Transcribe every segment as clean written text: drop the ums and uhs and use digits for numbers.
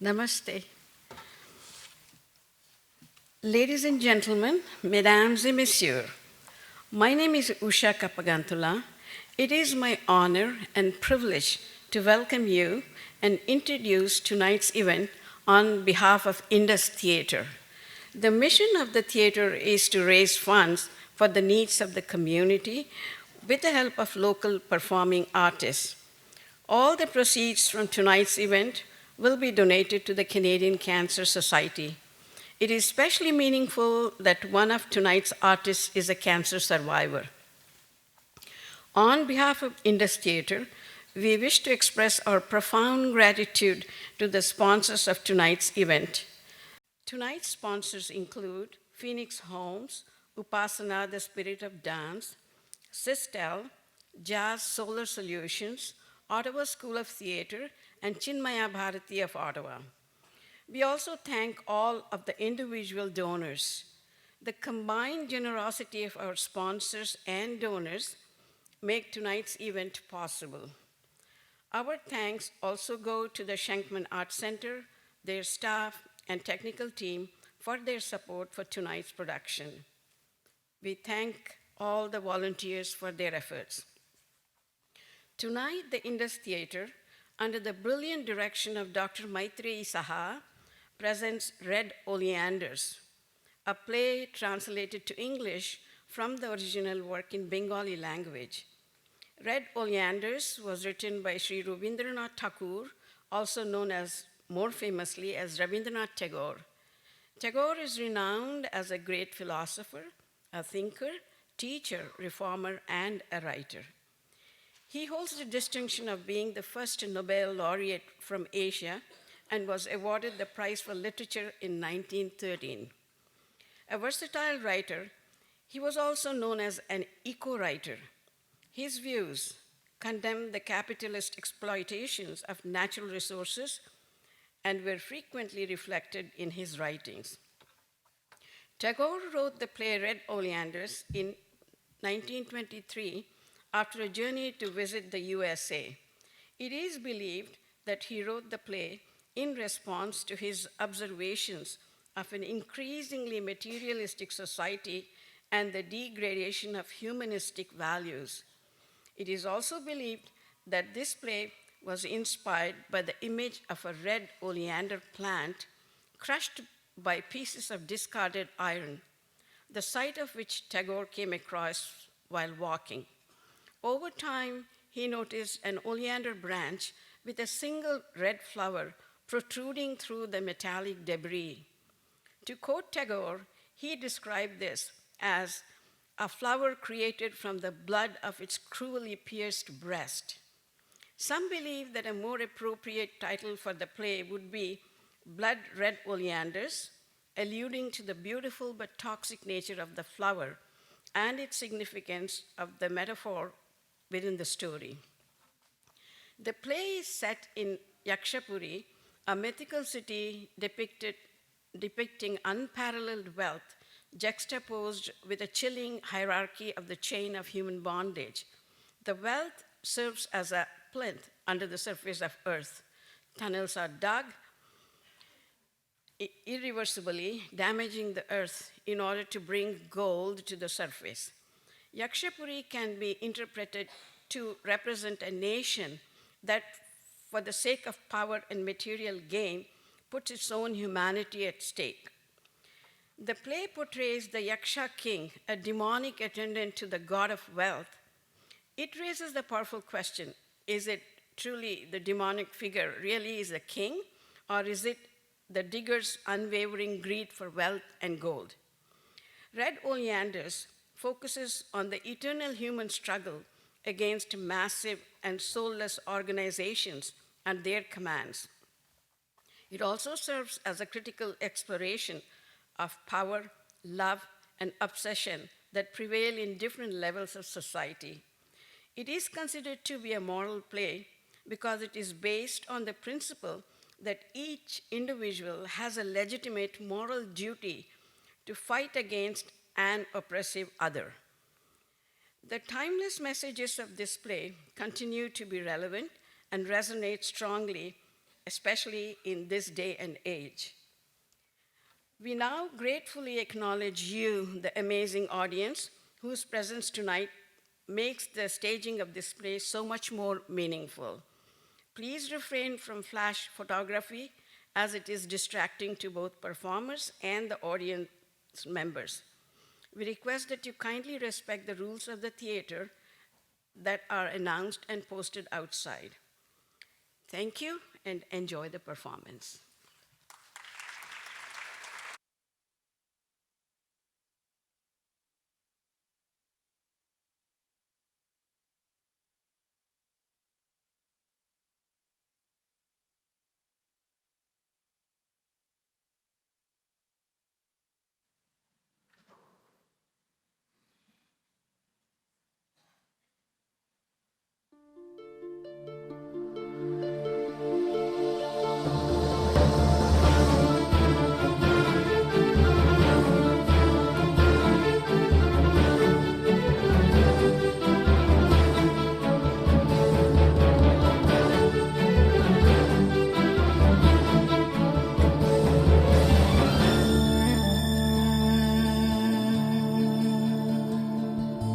Namaste. Ladies and gentlemen, mesdames et messieurs, my name is Usha Kapagantula. It is my honor and privilege to welcome you and introduce tonight's event on behalf of Indus Theatre. The mission of the theater is to raise funds for the needs of the community with the help of local performing artists. All the proceeds from tonight's event will be donated to the Canadian Cancer Society. It is especially meaningful that one of tonight's artists is a cancer survivor. On behalf of Indus Theatre, we wish to express our profound gratitude to the sponsors of tonight's event. Tonight's sponsors include Phoenix Homes, Upasana, the Spirit of Dance, Sistel, Jazz Solar Solutions, Ottawa School of Theatre, and Chinmaya Bharati of Ottawa. We also thank all of the individual donors. The combined generosity of our sponsors and donors make tonight's event possible. Our thanks also go to the Schenkman Art Center, their staff, and technical team for their support for tonight's production. We thank all the volunteers for their efforts. Tonight, the Indus Theatre, under the brilliant direction of Dr. Maitreyi Saha, presents Red Oleanders, a play translated to English from the original work in Bengali language. Red Oleanders was written by Sri Rabindranath Tagore, also known as, more famously, as Rabindranath Tagore. Tagore is renowned as a great philosopher, a thinker, teacher, reformer, and a writer. He holds the distinction of being the first Nobel Laureate from Asia and was awarded the Prize for Literature in 1913. A versatile writer, he was also known as an eco-writer. His views condemned the capitalist exploitations of natural resources and were frequently reflected in his writings. Tagore wrote the play Red Oleanders in 1923 after a journey to visit the USA. It is believed that he wrote the play in response to his observations of an increasingly materialistic society and the degradation of humanistic values. It is also believed that this play was inspired by the image of a red oleander plant crushed by pieces of discarded iron, the sight of which Tagore came across while walking. Over time, he noticed an oleander branch with a single red flower protruding through the metallic debris. To quote Tagore, he described this as a flower created from the blood of its cruelly pierced breast. Some believe that a more appropriate title for the play would be Blood Red Oleanders, alluding to the beautiful but toxic nature of the flower and its significance of the metaphor within the story. The play is set in Yakshapuri, a mythical city depicting unparalleled wealth, juxtaposed with a chilling hierarchy of the chain of human bondage. The wealth serves as a plinth under the surface of earth. Tunnels are dug irreversibly, damaging the earth in order to bring gold to the surface. Yakshapuri can be interpreted to represent a nation that, for the sake of power and material gain, puts its own humanity at stake. The play portrays the Yaksha king, a demonic attendant to the god of wealth. It raises the powerful question, is it truly the demonic figure really is a king, or is it the digger's unwavering greed for wealth and gold? Red Oleanders focuses on the eternal human struggle against massive and soulless organizations and their commands. It also serves as a critical exploration of power, love, and obsession that prevail in different levels of society. It is considered to be a moral play because it is based on the principle that each individual has a legitimate moral duty to fight against an oppressive other. The timeless messages of this play continue to be relevant and resonate strongly especially in this day and age. We now gratefully acknowledge you, the amazing audience, whose presence tonight makes the staging of this play so much more meaningful. Please refrain from flash photography as it is distracting to both performers and the audience members. We request that you kindly respect the rules of the theater that are announced and posted outside. Thank you and enjoy the performance.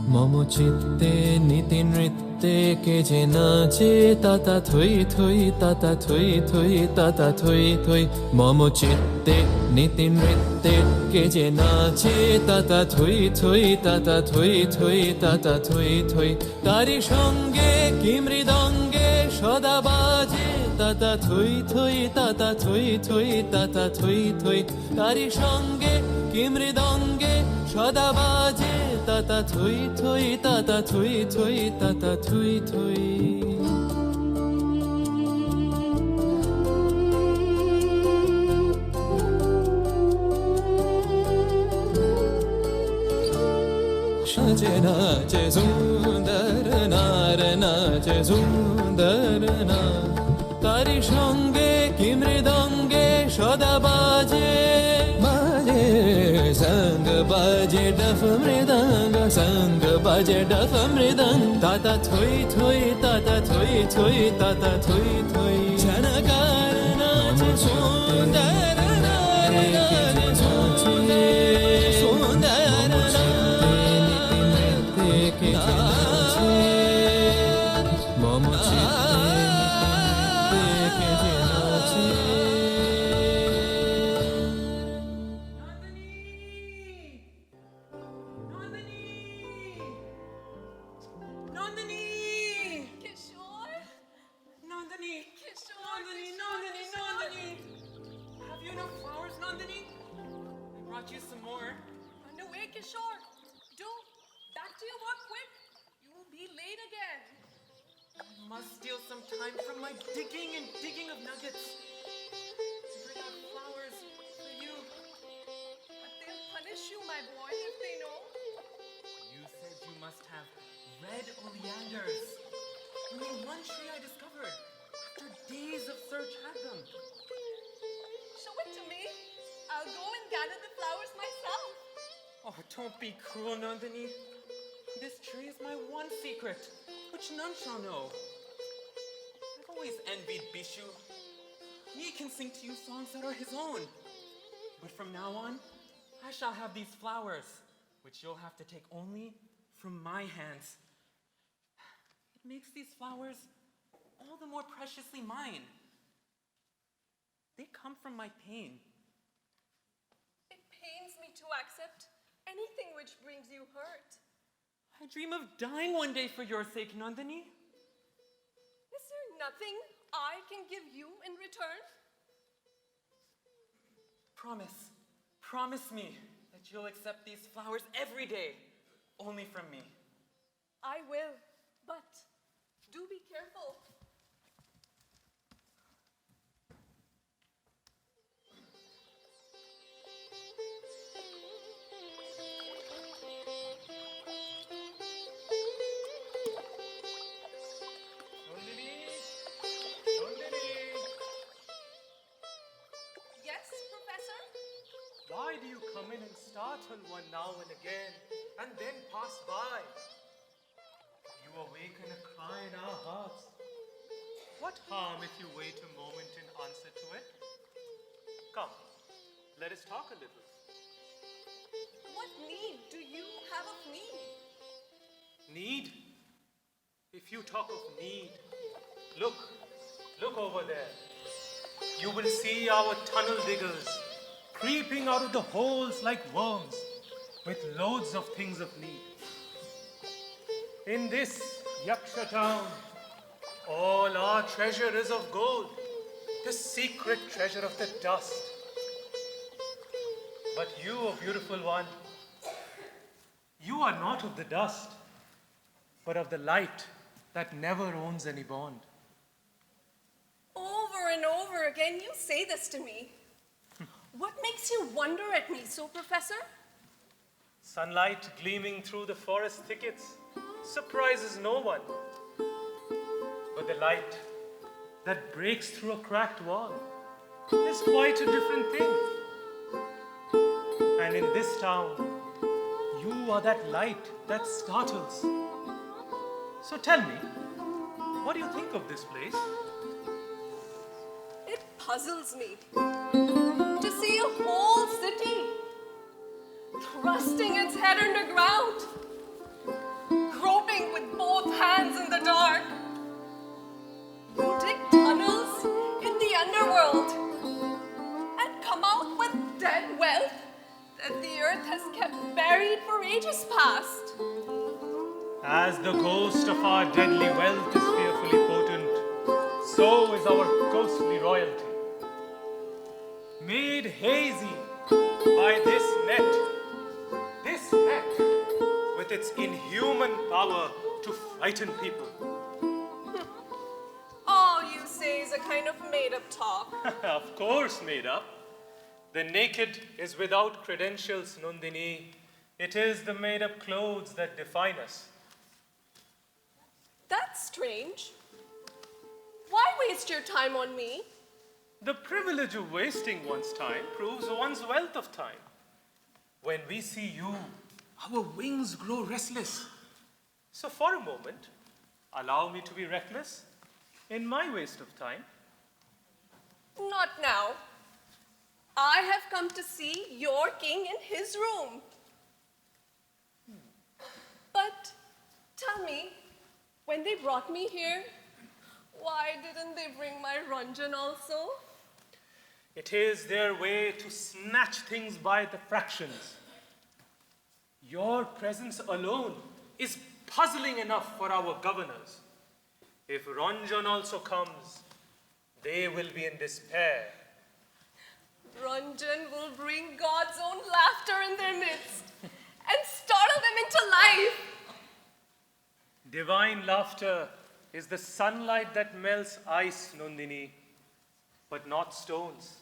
मम चित्ते नीति नृत्ये के जे नाचे ताता Thuy Thuy ताता Thuy Thuy ताता Thuy Thuy मम चित्ते नीति नृत्ये के जे नाचे ताता थुई थुई ताता थुई थुई ताता थुई थुई तारी संगे कि मृदंगे सदा बाजे ताता थुई थुई ताता थुई थुई ताता थुई थुई तारी संगे कि मृदंगे सदा बाजे ताता थुई थुई ताता थुई थुई ताता थुई थुई नाचे नाचे सुंदर नार नाचे सुंदर नार तारी संगे कि मृदंगे सदा बाजे बाजे संग बाजे डफ मृदंग संग बाजे डफ मृदंग ताता थुई थुई ताता थुई थुई ताता थुई थुई झनकार नाचे सुंदर नार नाचे सुंदर Red oleanders. Only one tree I discovered after days of search had them. Show it to me. I'll go and gather the flowers myself. Oh, don't be cruel, Nandini. This tree is my one secret, which none shall know. I've always envied Bishu. He can sing to you songs that are his own. But from now on, I shall have these flowers, which you'll have to take only from my hands. It makes these flowers all the more preciously mine. They come from my pain. It pains me to accept anything which brings you hurt. I dream of dying one day for your sake, Nandini. Is there nothing I can give you in return? Promise me that you'll accept these flowers every day, only from me. I will, but do be careful. Why do you come in and startle one now and again, and then pass by? You awaken a cry in our hearts. What What harm if you wait a moment in answer to it? Come, let us talk a little. What need do you have of me? Need? If you talk of need, look over there. You will see our tunnel diggers creeping out of the holes like worms with loads of things of need. In this Yaksha town, all our treasure is of gold, the secret treasure of the dust. But you, O beautiful one, you are not of the dust, but of the light that never owns any bond. Over and over again, you say this to me. What makes you wonder at me so, Professor? Sunlight gleaming through the forest thickets surprises no one. But the light that breaks through a cracked wall is quite a different thing. And in this town, you are that light that startles. So tell me, what do you think of this place? It puzzles me to see a whole city thrusting its head underground, groping with both hands in the dark. You dig tunnels in the underworld and come out with dead wealth that the earth has kept buried for ages past. As the ghost of our deadly wealth is fearfully potent, so is our ghostly royalty. Made hazy by this net with its inhuman power to frighten people. All you say is a kind of made-up talk. Of course, made up. The naked is without credentials, Nandini. It is the made-up clothes that define us. That's strange. Why waste your time on me? The privilege of wasting one's time proves one's wealth of time. When we see you, our wings grow restless. So for a moment, allow me to be reckless in my waste of time. Not now. I have come to see your king in his room. But tell me, when they brought me here, why didn't they bring my Ranjan also? It is their way to snatch things by the fractions. Your presence alone is puzzling enough for our governors. If Ranjan also comes, they will be in despair. Ranjan will bring God's own laughter in their midst and startle them into life. Divine laughter is the sunlight that melts ice, Nandini, but not stones.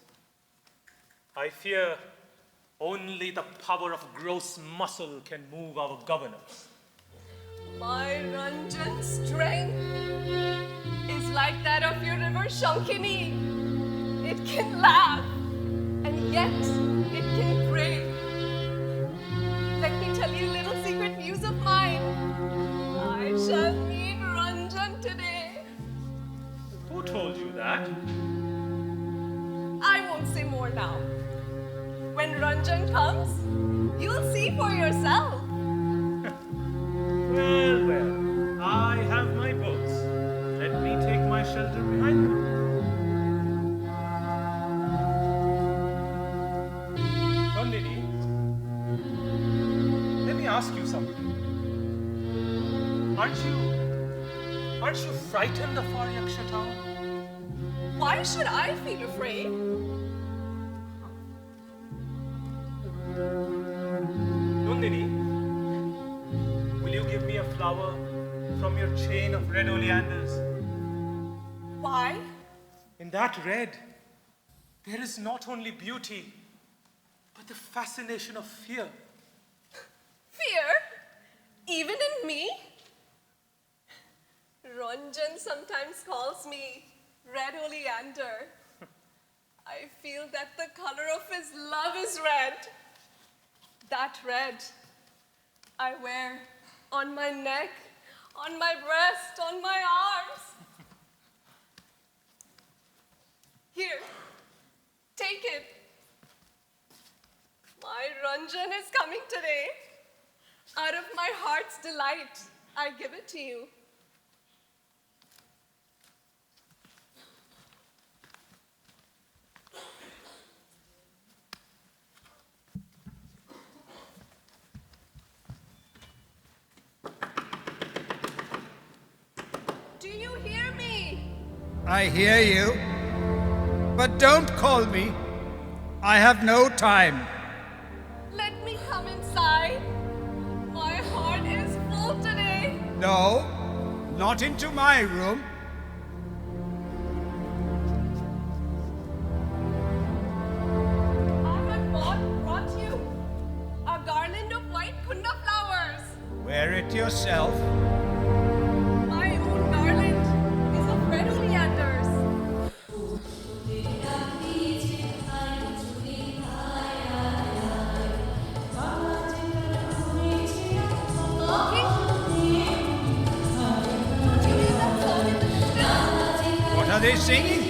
I fear only the power of gross muscle can move our governors. My Ranjan's strength is like that of your river Shankini. It can laugh, and yet it can pray. Let me tell you a little secret news of mine. I shall meet Ranjan today. Who told you that? I won't say more now. When Ranjan comes, you'll see for yourself. Well, I have my boats. Let me take my shelter behind them. Nandini, let me ask you something. Aren't you frightened of our Yaksha town? Why should I feel afraid? Nandini, will you give me a flower from your chain of red oleanders? Why? In that red, there is not only beauty, but the fascination of fear. Fear? Even in me? Ranjan sometimes calls me Red Oleander. I feel that the color of his love is red. That red I wear on my neck, on my breast, on my arms. Ranjan is coming today. Out of my heart's delight, I give it to you. Do you hear me? I hear you, but don't call me. I have no time. Let me come inside. My heart is full today. No, not into my room. I have brought you a garland of white kunda flowers. Wear it yourself. My own garland is of red oleanders. What are they singing?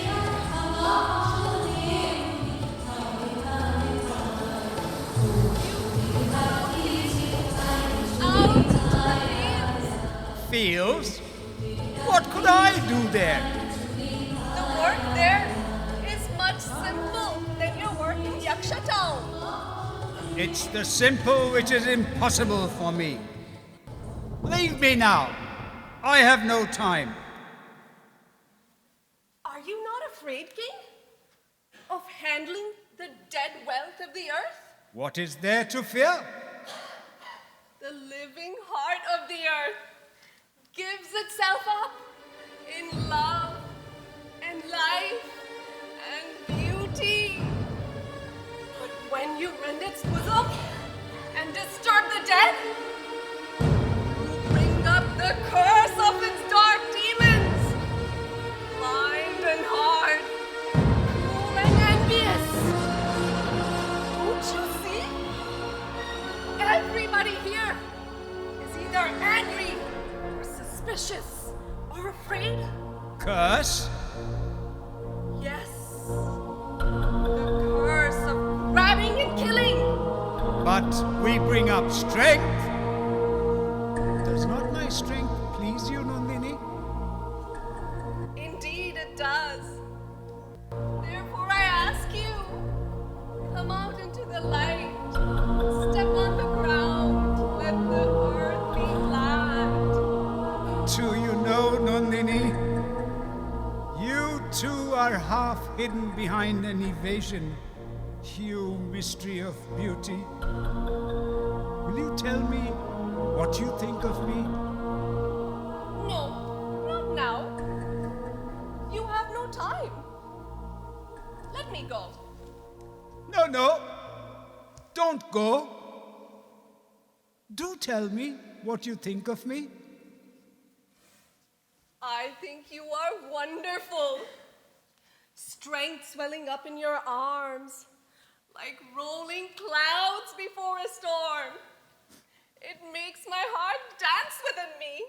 Fields? What could I do there? The work there is much simple than your work in Yaksha town. It's the simple which is impossible for me. Leave me now. I have no time. Are you not afraid, King, of handling the dead wealth of the earth? What is there to fear? The living heart of the earth gives itself up in love and life and beauty. But when you rend its bosom and disturb the dead, you bring up the curse of its dark demons, blind and hard, cruel and envious. Don't you see? Everybody here is either angry or suspicious or afraid. Curse? Yes, the curse of grabbing and killing. But we bring up strength. Does not my strength please you, Nandini? Indeed it does. Therefore I ask you, come out into the light, step on the ground, let the earth be flat. Do you know, Nandini? You too are half hidden behind an evasion, you mystery of beauty. Will you tell me what you think of me? No, not now. You have no time. Let me go. No, don't go. Do tell me what you think of me. I think you are wonderful. Strength swelling up in your arms, like rolling clouds before a storm. It makes my heart dance within me.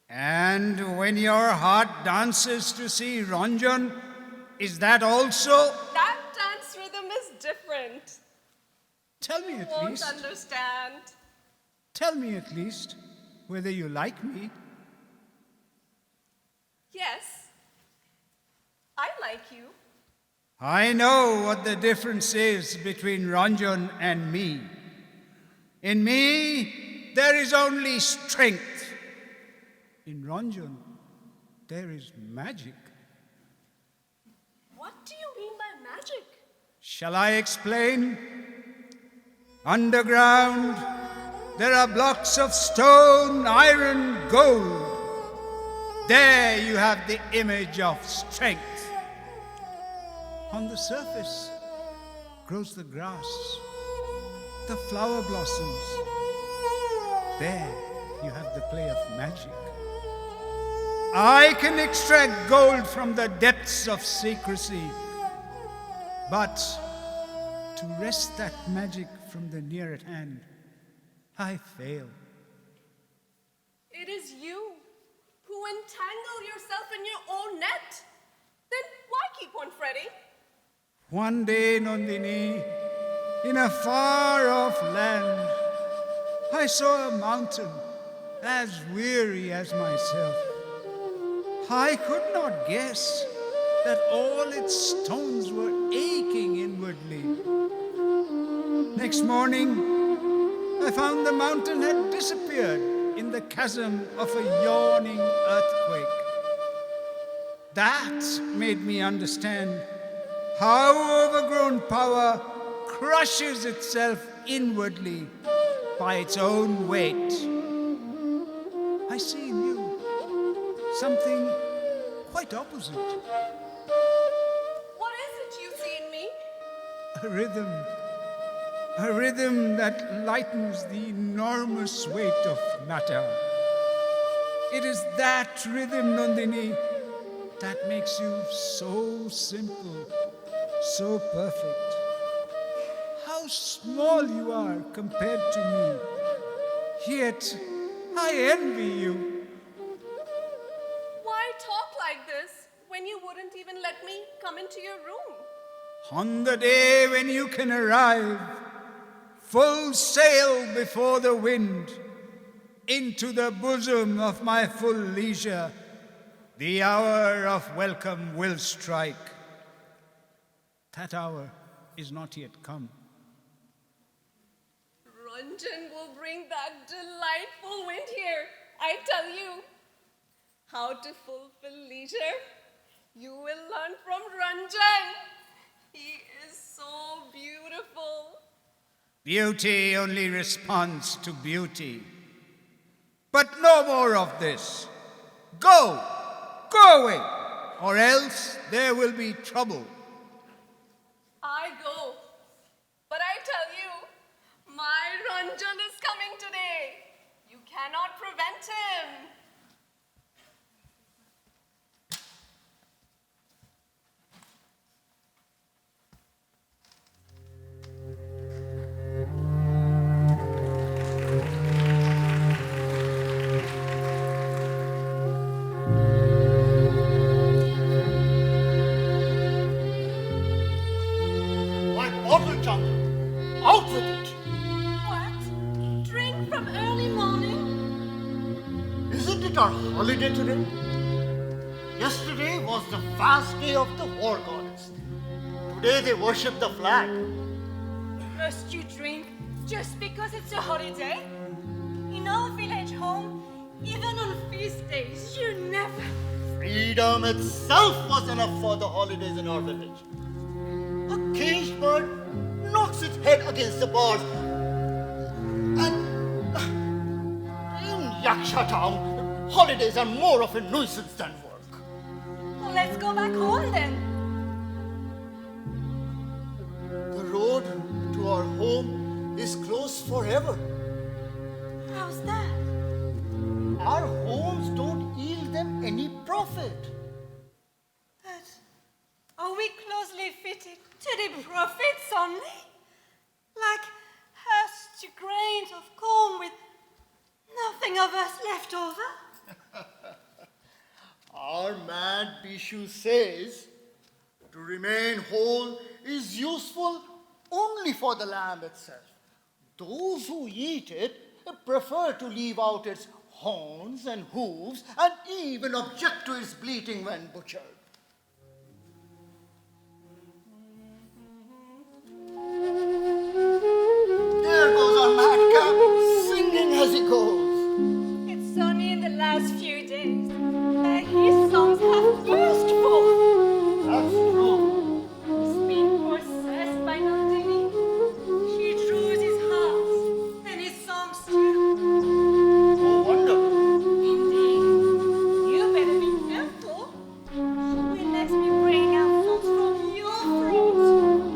And when your heart dances to see Ranjan, is that also? That dance rhythm is different. Tell me You at won't least. understand. Tell me at least whether you like me. Yes, I like you. I know what the difference is between Ranjan and me. In me, there is only strength. In Ranjan, there is magic. What do you mean by magic? Shall I explain? Underground, there are blocks of stone, iron, gold. There you have the image of strength. On the surface grows the grass, the flower blossoms. There you have the play of magic. I can extract gold from the depths of secrecy, but to wrest that magic from the near at hand, I fail. It is you who entangle yourself in your own net. Then why keep on fretting? One day, Nandini, in a far-off land, I saw a mountain as weary as myself. I could not guess that all its stones were aching inwardly. Next morning, I found the mountain had disappeared in the chasm of a yawning earthquake. That made me understand how overgrown power crushes itself inwardly by its own weight. I see in you something quite opposite. What is it you see in me? A rhythm that lightens the enormous weight of matter. It is that rhythm, Nandini, that makes you so simple, so perfect. How small you are compared to me, yet I envy you. Why talk like this when you wouldn't even let me come into your room? On the day when you can arrive, full sail before the wind, into the bosom of my full leisure, the hour of welcome will strike. That hour is not yet come. Ranjan will bring that delightful wind here, I tell you. How to fulfill leisure, you will learn from Ranjan. He is so beautiful. Beauty only responds to beauty. But no more of this. Go away, or else there will be trouble. I go, but I tell you, my Ranjan is coming today. You cannot prevent him. My bottle, Chandra. Out with it. What? Drink from early morning? Isn't it our holiday today? Yesterday was the fast day of the war goddess. Today they worship the flag. Must you drink just because it's a holiday? In our village home, even on feast days, you never... Freedom itself was enough for the holidays in our village. A caged bird knocks its head against the bars. And in Yaksha town, holidays are more of a nuisance than work. Well, let's go back home then. The road to our home is closed forever. How's that? Our homes don't yield them any profit. But are we closely fitted to the profits only? Like hushed grains of corn with nothing of us left over? Our mad Bishu says to remain whole is useful only for the lamb itself. Those who eat it prefer to leave out its horns and hooves and even object to its bleating when butchered. There goes our madcap, singing as he goes. It's only in the last few days that his songs have burst forth. That's true. He's been possessed by Nandini. She draws his heart and his songs too. No wonder. Indeed, you better be careful. She will let me bring out songs from your throat,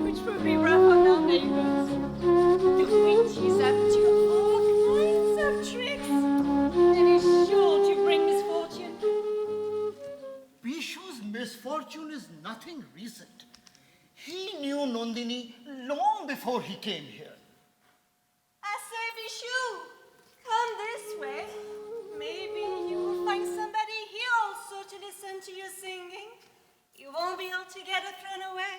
which will be rough on our neighbors. The witch is up to all kinds of tricks and is sure to bring misfortune. Bishu's misfortune is nothing recent. He knew Nandini long before he came here. I say, Bishu, come this way. Maybe you will find somebody here also to listen to your singing. You won't be altogether thrown away.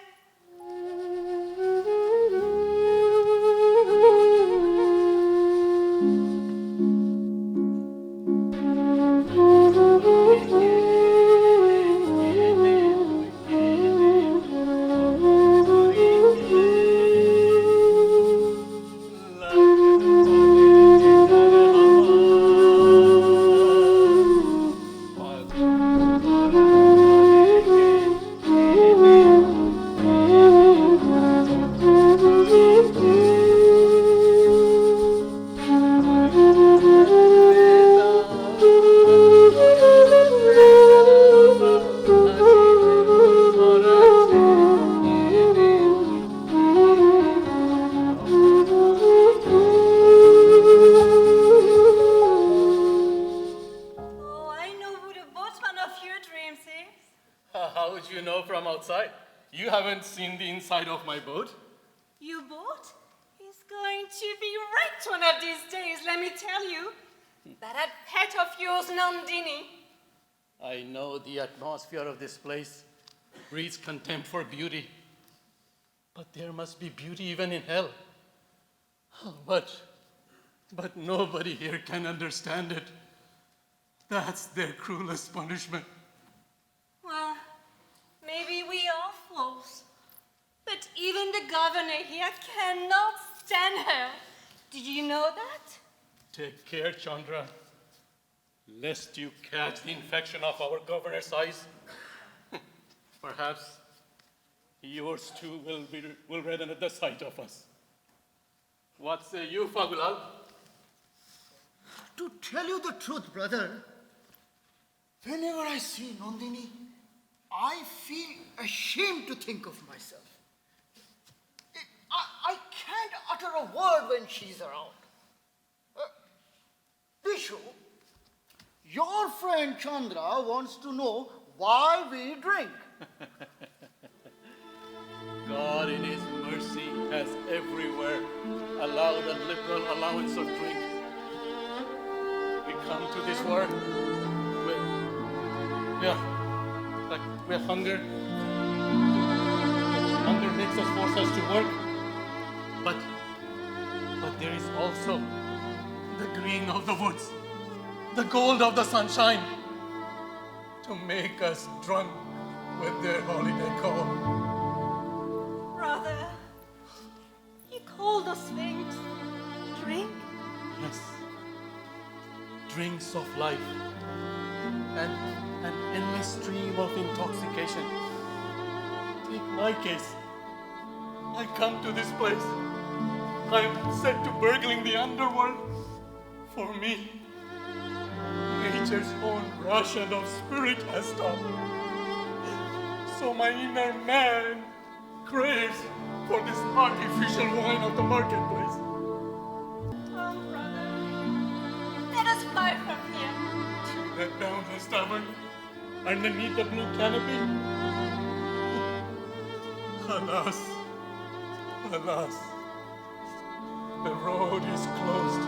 How would you know from outside? You haven't seen the inside of my boat. Your boat is going to be wrecked one of these days, let me tell you. That pet of yours, Nandini. I know the atmosphere of this place breeds contempt for beauty. But there must be beauty even in hell. But nobody here can understand it. That's their cruelest punishment. Well, maybe we are fools. But even the governor here cannot stand her. Did you know that? Take care, Chandra, lest you catch the infection of our governor's eyes. Perhaps yours too will redden at the sight of us. What say you, Fagulal? To tell you the truth, brother, whenever I see Nandini, I feel ashamed to think of myself. I can't utter a word when she's around. Bishu, your friend Chandra wants to know why we drink. God in his mercy has everywhere allowed a liberal allowance of drink. We come to this world with hunger. Hunger makes us force us to work. But there is also the green of the woods, the gold of the sunshine, to make us drunk with their holiday call. Brother, you call those things drink? Yes, drinks of life, and an endless stream of intoxication. Take my case. I come to this place. I'm set to burgling the underworld. For me, nature's own rush and of spirit has stopped. So my inner man craves for this artificial wine of the marketplace. Oh, brother, let us fly from here. To that boundless tavern, underneath the blue canopy. Alas, alas, the road is closed,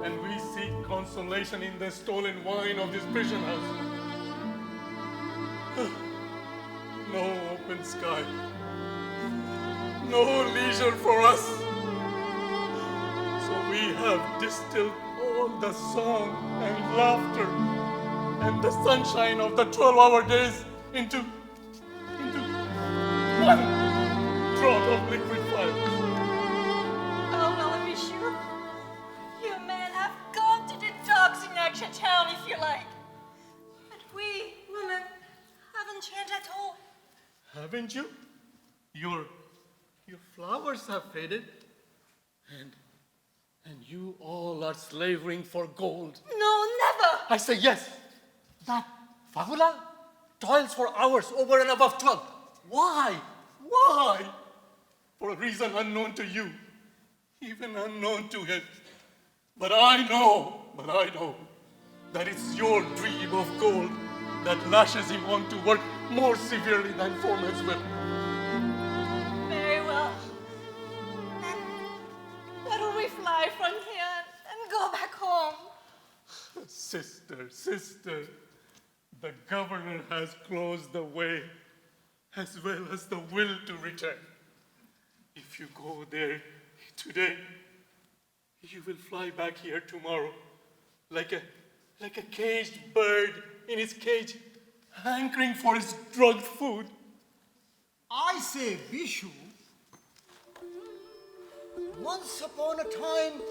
and we seek consolation in the stolen wine of this prison house. No open sky, no leisure for us. So we have distilled all the song and laughter and the sunshine of the 12-hour days into one draught of liquid fire. Oh, well, be sure. You men have gone to the dogs in extra town if you like. But we, women, haven't changed at all. Haven't you? Your flowers have faded, and you all are slavering for gold. No, never. I say yes. That Fagula toils for hours over and above 12. Why? Why? For a reason unknown to you, even unknown to him. But I know that it's your dream of gold that lashes him on to work more severely than foreman's whip. Very well. Then why don't we fly from here and go back home? Sister, the governor has closed the way as well as the will to return. If you go there today, you will fly back here tomorrow like a caged bird in its cage, hankering for its drugged food. I say, Bishu, once upon a time,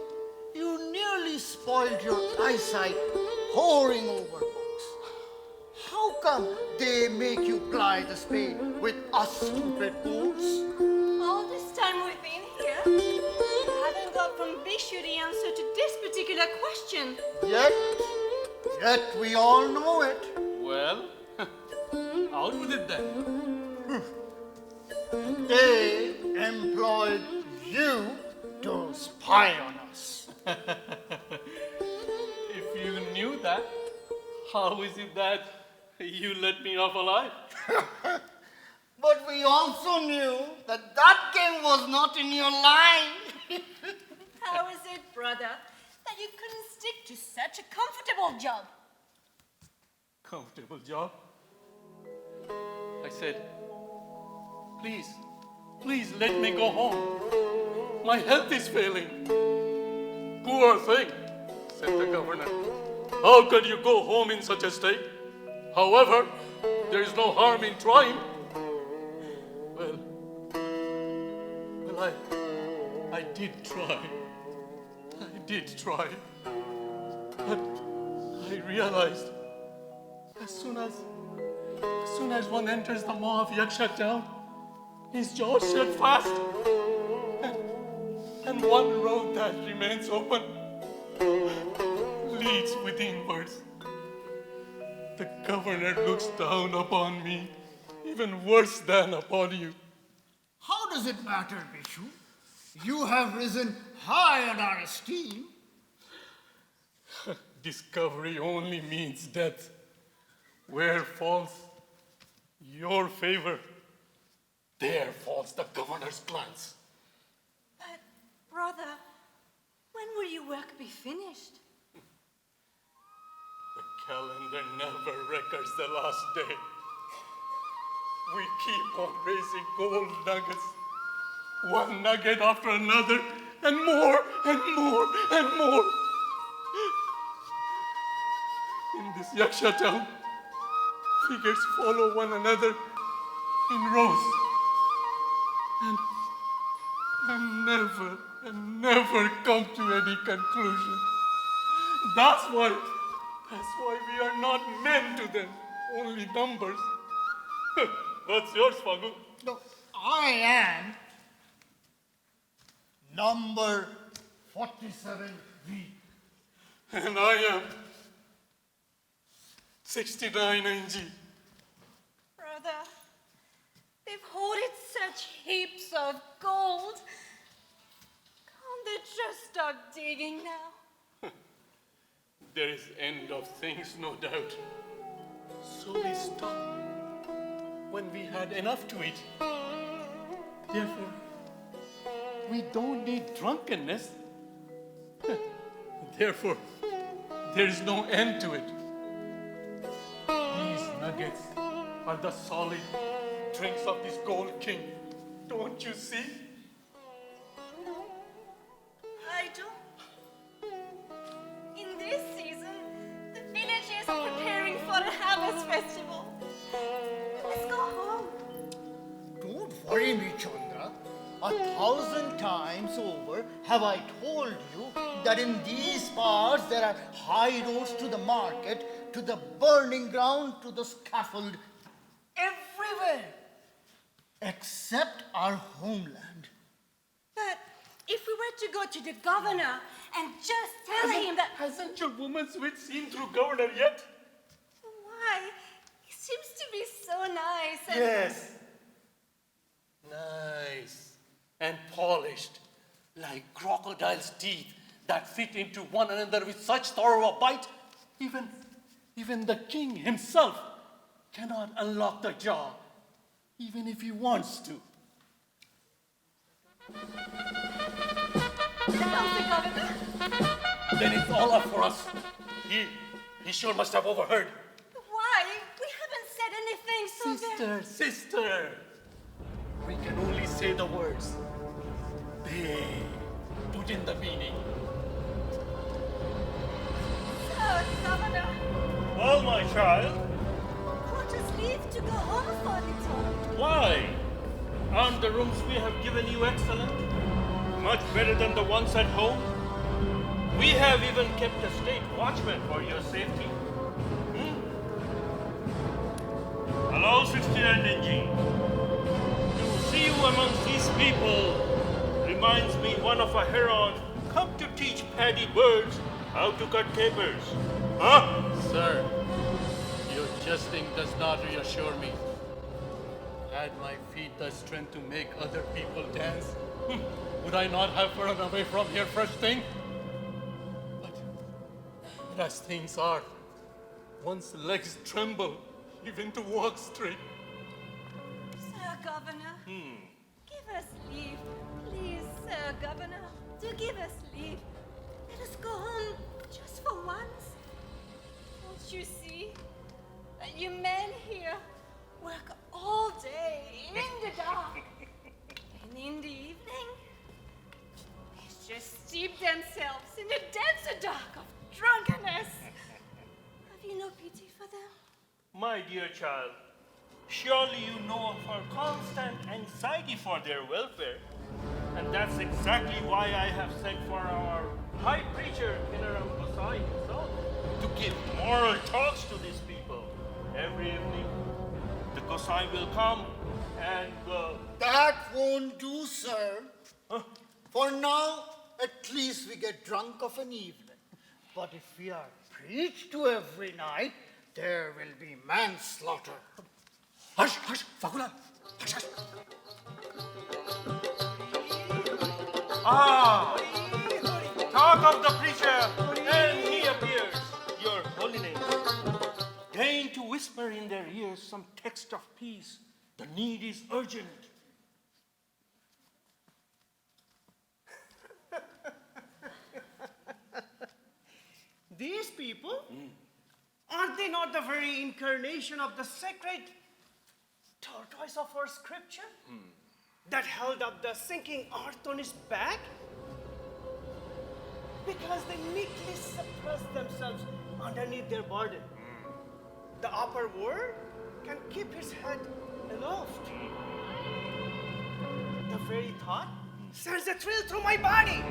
you nearly spoiled your eyesight poring over books. How come they make you ply the spade with us stupid fools? All this time we've been here, we haven't got from Bishu the answer to this particular question. Yet we all know it. Well, out with it then. They employed you to spy on us. If you knew that, how is it that You let me off alive. But we also knew that that game was not in your line. How is it, brother, that you couldn't stick to such a comfortable job? Comfortable job? I said, please let me go home. My health is failing. Poor thing, said the governor. How could you go home in such a state? However, there is no harm in trying. Well, I did try. But I realized as soon as one enters the maw of Yaksha town, his jaws shut fast. And one road that remains open leads withinwards. The governor looks down upon me, even worse than upon you. How does it matter, Bishu? You have risen high in our esteem. Discovery only means death. Where falls your favor, there falls the governor's glance. But, brother, when will your work be finished? The calendar never records the last day. We keep on raising gold nuggets, one nugget after another, and more and more and more. In this Yaksha town, figures follow one another in rows and never come to any conclusion. That's why we are not men to them, only numbers. What's yours, Fagu? No, I am number 47V. And I am 69 NG. Brother, they've hoarded such heaps of gold. Can't they just start digging now? There is end of things, no doubt. So we stopped when we had enough to eat. Therefore, we don't need drunkenness. Therefore, there is no end to it. These nuggets are the solid drinks of this gold king. Don't you see? I don't. In this season, the villagers are preparing for a harvest festival. Let's go home. Don't worry me, Chandra. 1,000 times over have I told you that in these parts there are high roads to the market, to the burning ground, to the scaffold, everywhere, except our homeland. But if we were to go to the governor and just tell him that... Hasn't your woman's wit seen through governor yet? Why? He seems to be so nice and... Yes. Nice and polished, like crocodile's teeth that fit into one another with such thorough a bite, even the king himself cannot unlock the jaw, even if he wants to. There comes the governor. Then it's all up for us. He sure must have overheard. Why? We haven't said anything so Sister, we can only say the words. They put in the meaning. So, governor, Well, my child, grant us leave to go home for a little. why? Aren't the rooms we have given you excellent? Much better than the ones at home? We have even kept a state watchman for your safety. Hello, 69 NG. To see you amongst these people reminds me one of a heron come to teach paddy birds how to cut capers. Huh? Sir, your jesting does not reassure me. Had my feet the strength to make other people dance, would I not have run away from here first thing? But as things are, one's legs tremble even to walk straight. Sir Governor, give us leave. Please, Sir Governor, do give us leave. Let us go home just for once. Don't you see that you men here work all day in the dark, and in the evening they just steep themselves in the denser dark of drunkenness? Have you no pity for them? My dear child, surely you know of our constant anxiety for their welfare. And that's exactly why I have sent for our high preacher, Veneram Gosai himself, to give moral talks to these people. Every evening, the Gosai will come and That won't do, sir. For now, at least we get drunk of an evening. But if we are preached to every night, there will be manslaughter. Hush, hush, Fagula. Hush, hush. talk of the preacher, and he appears, your holiness. Deign to whisper in their ears some text of peace. The need is urgent. These people, are they not the very incarnation of the sacred tortoise of our scripture that held up the sinking earth on his back? Because they meekly suppress themselves underneath their burden. The upper world can keep his head aloft. The very thought sends a thrill through my body.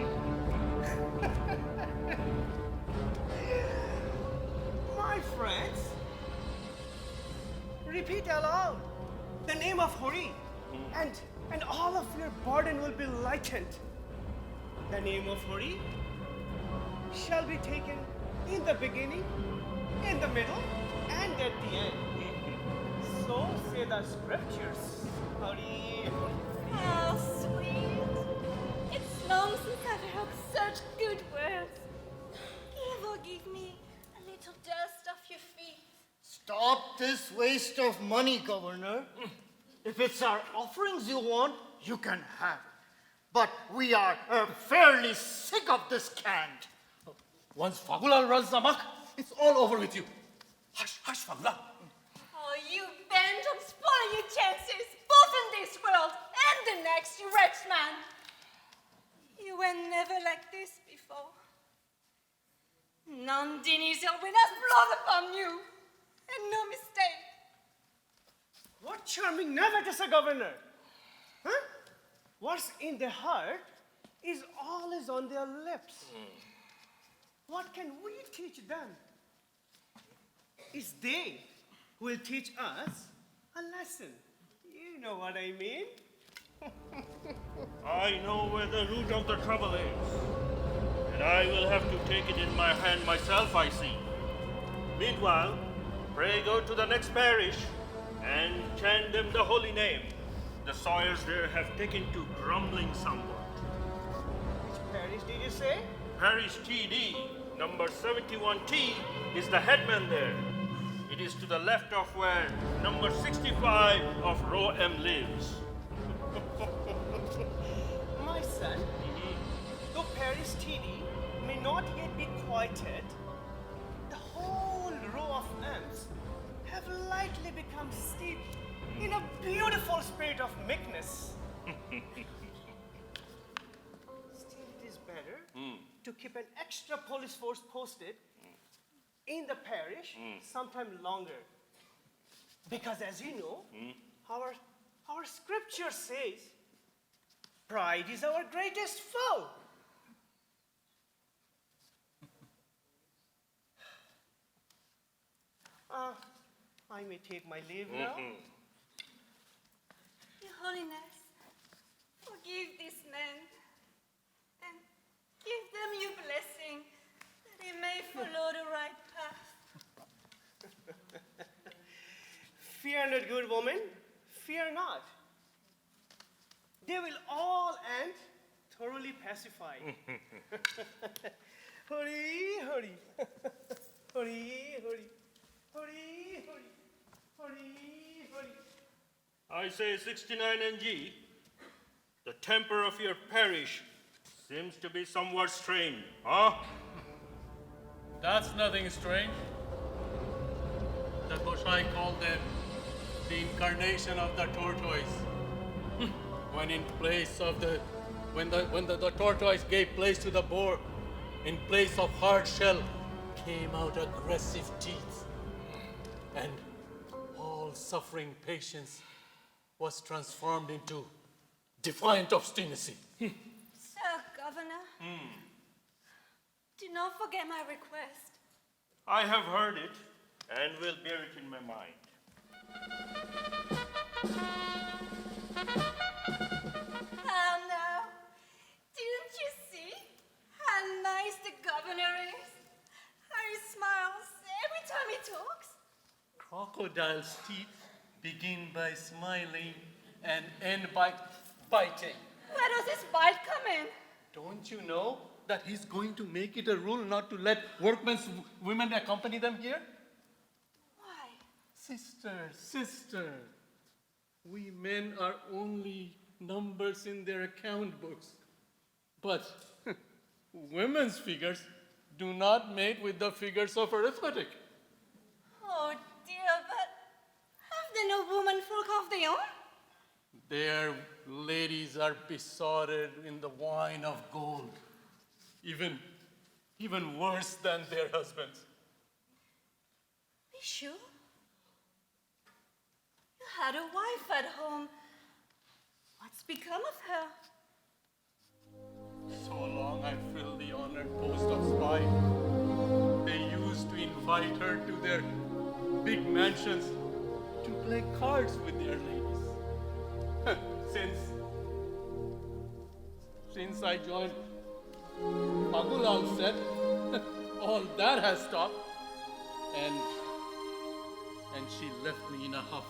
My friends, repeat aloud the name of Hori, and all of your burden will be lightened. The name of Hori shall be taken in the beginning, in the middle, and at the end. So say the scriptures. Hori. How sweet. It's long since I've heard such good words. Give me a little dust off your feet. Stop this waste of money, Governor. If it's our offerings you want, you can have it. But we are fairly sick of this cant. Once Fagula runs amok, it's all over with you. Hush, hush, Fagula. Oh, you bent on spoiling your chances, both in this world and the next, you wretched man. You were never like this before. Nandini's will win us blood upon you, and no mistake. What charming navigators, Governor! Huh? What's in the heart is always on their lips. What can we teach them? It's they who will teach us a lesson. You know what I mean? I know where the root of the trouble is, and I will have to take it in my hand myself, I see. Meanwhile, pray go to the next parish and chant them the holy name. The sawyers there have taken to grumbling somewhat. Which parish did you say? Parish TD, number 71T, is the headman there. It is to the left of where number 65 of row M lives. My son, though Paris TD may not yet be quieted, the whole row of M's have lightly become steeped in a beautiful spirit of meekness. Still, it is better to keep an extra police force posted in the parish sometime longer. Because as you know, our scripture says, pride is our greatest foe. I may take my leave now. Your Holiness, forgive these men and give them your blessing that they may follow the right path. Fear not, good woman, fear not. They will all end thoroughly pacified. Hurry, hurry. Hurry, hurry. Hurry, hurry. I say 69 NG. The temper of your parish seems to be somewhat strained, huh? That's nothing strange. That was I call them the incarnation of the tortoise. When in place of when the tortoise gave place to the boar, in place of hard shell came out aggressive teeth, and all suffering patience was transformed into defiant obstinacy. Sir Governor, do not forget my request. I have heard it and will bear it in my mind. Oh no, didn't you see how nice the governor is? How he smiles every time he talks? Crocodile's teeth begin by smiling and end by biting. Where does this bite come in? Don't you know that he's going to make it a rule not to let workmen's women accompany them here? Why? Sister, we men are only numbers in their account books. But women's figures do not mate with the figures of arithmetic. Oh dear, but have they no womanfolk of their own? Their ladies are besotted in the wine of gold, even worse than their husbands. Be sure? You had a wife at home. What's become of her? So long I filled the honored post of spy. They used to invite her to their big mansions to play cards with their ladies. Since I joined Pagulal set, all that has stopped, and she left me in a huff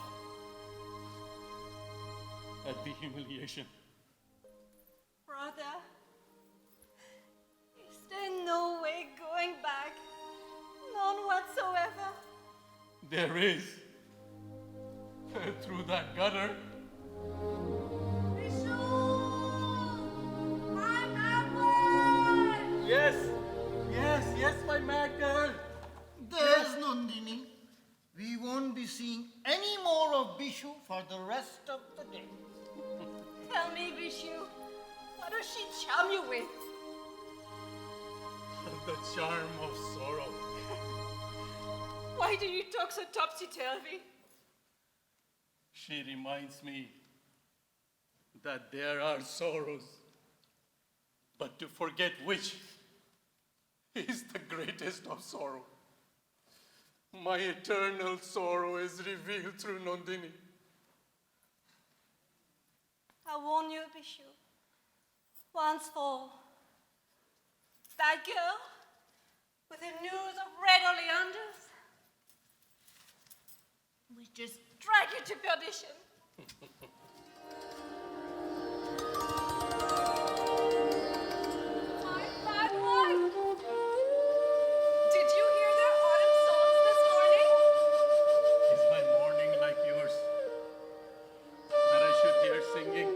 at the humiliation. Brother, is there no way going back? None whatsoever. There is. Through that gutter. Yes, my mad girl. There's Nandini. We won't be seeing any more of Bishu for the rest of the day. Tell me, Vishu, what does she charm you with? The charm of sorrow. Why do you talk so topsy-turvy? She reminds me that there are sorrows, but to forget which is the greatest of sorrow. My eternal sorrow is revealed through Nandini. I warn you, Bishu, once for all. That girl with the news of red oleanders, we just drag you to perdition. My bad wife! Did you hear their autumn songs this morning? Is my morning like yours, that I should hear singing?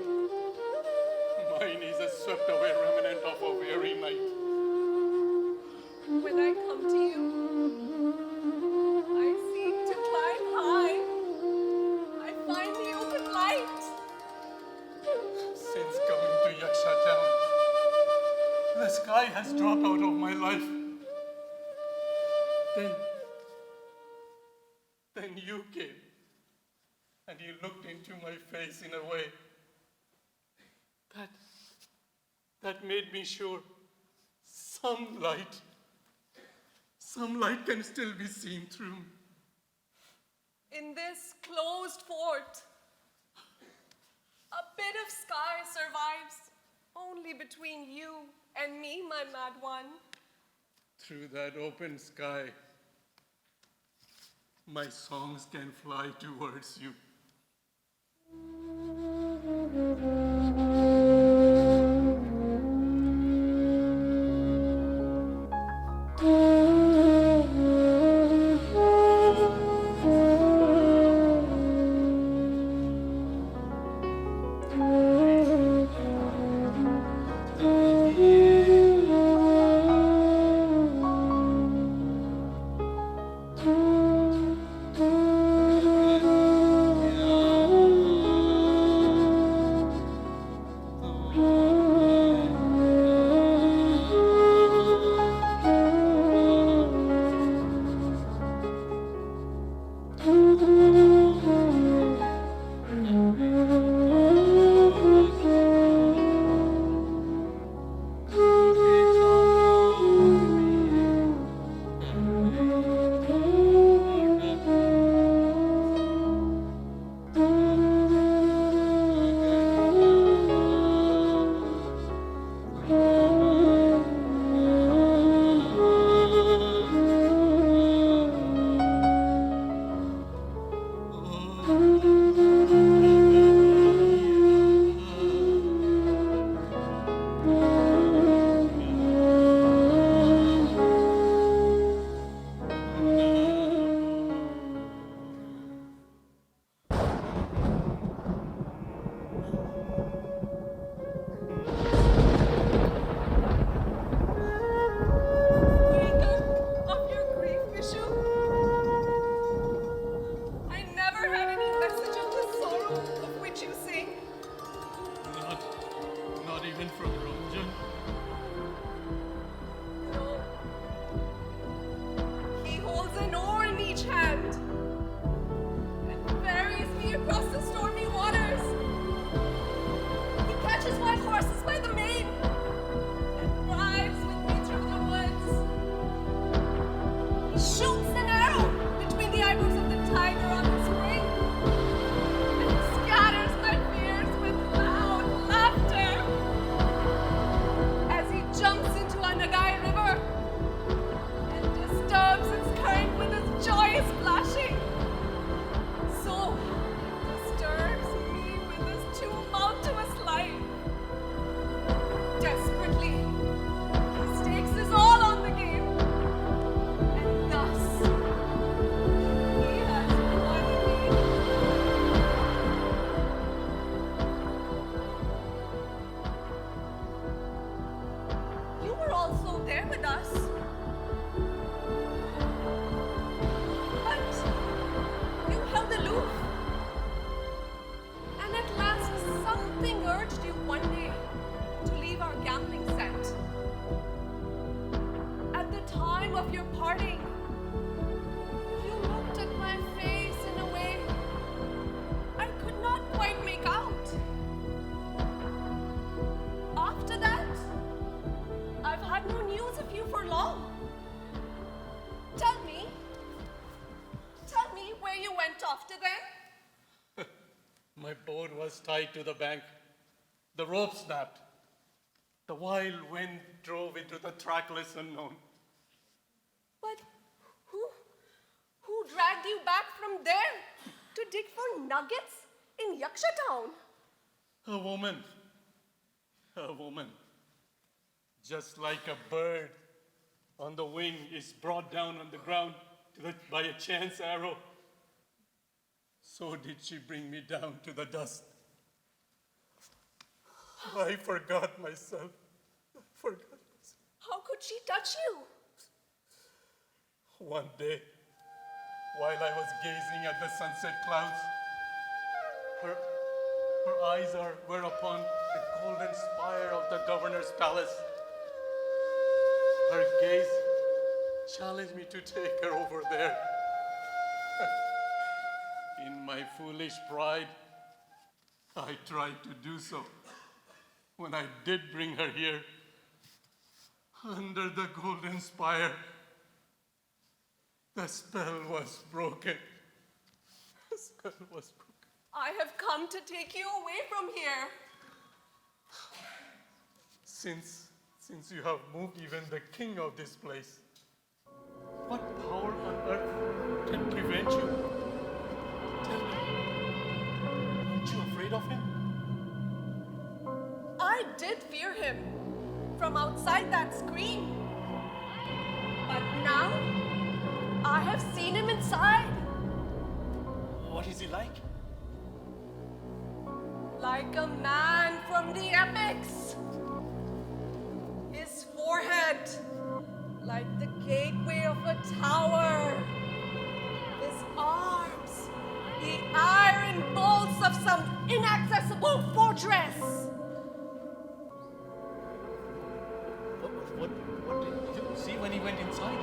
Mine is a swept away remnant of a weary night. When I come to you, I seek to climb high. I find the open light. Since coming to Yaksha town, the sky has dropped out of my life. Then you came, and you looked into my face in a way that made me sure some light can still be seen through. In this closed fort, a bit of sky survives only between you and me, my mad one. Through that open sky, my songs can fly towards you. me across the stormy waters. He catches my horses by the mane and rides with me through the woods. He shoots an arrow between the eyebrows of the tiger on the spring and scatters my fears with loud laughter as he jumps into a Nagai river and disturbs its current with his joyous splashing. So disturbs me with his tumultuous life. Desperately, he stakes his all on the game, and thus he has won me. You were also there with us. But you held aloof. And at last something urged you one day to leave our gambling set. At the time of your parting, you looked at my face in a way I could not quite make out. After that, I've had no news of you for long. Tell me where you went after then? My boat was tied to the bank. The rope snapped. The wild wind drove into the trackless unknown. But who dragged you back from there to dig for nuggets in Yaksha Town? A woman. A woman. Just like a bird on the wing is brought down on the ground by a chance arrow, so did she bring me down to the dust. I forgot myself. How could she touch you? One day, while I was gazing at the sunset clouds, her eyes were upon the golden spire of the governor's palace. Her gaze challenged me to take her over there. In my foolish pride, I tried to do so. When I did bring her here, under the golden spire, the spell was broken. The spell was broken. I have come to take you away from here. Since you have moved even the king of this place, what power on earth can prevent you? Tell me, aren't you afraid of him? I did fear him from outside that screen. But now, I have seen him inside. What is he like? Like a man from the epics. His forehead, like the gateway of a tower. His arms, the iron bolts of some inaccessible fortress. What did you see when he went inside?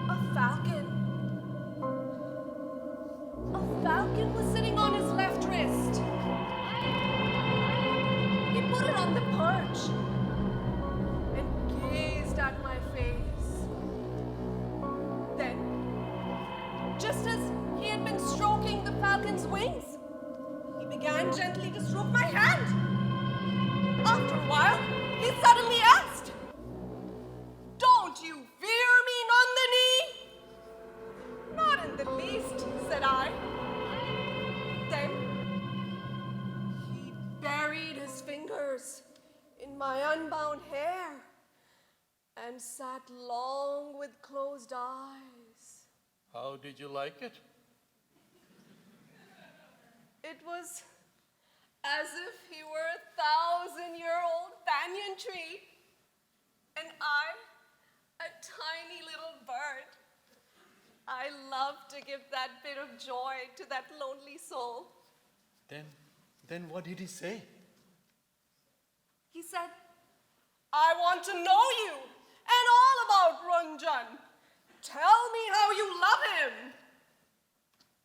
A falcon. A falcon was sitting on his left wrist. He put it on the perch and gazed at my face. Then, just as he had been stroking the falcon's wings, he began gently to stroke my hand. After a while, he suddenly asked, "Don't you fear me, Nandini?" "Not in the least," said I. Then he buried his fingers in my unbound hair and sat long with closed eyes. How did you like it? It was as if he were a 1,000-year-old banyan tree, and I, a tiny little bird. I love to give that bit of joy to that lonely soul. Then what did he say? He said, "I want to know you and all about Ranjan. Tell me how you love him."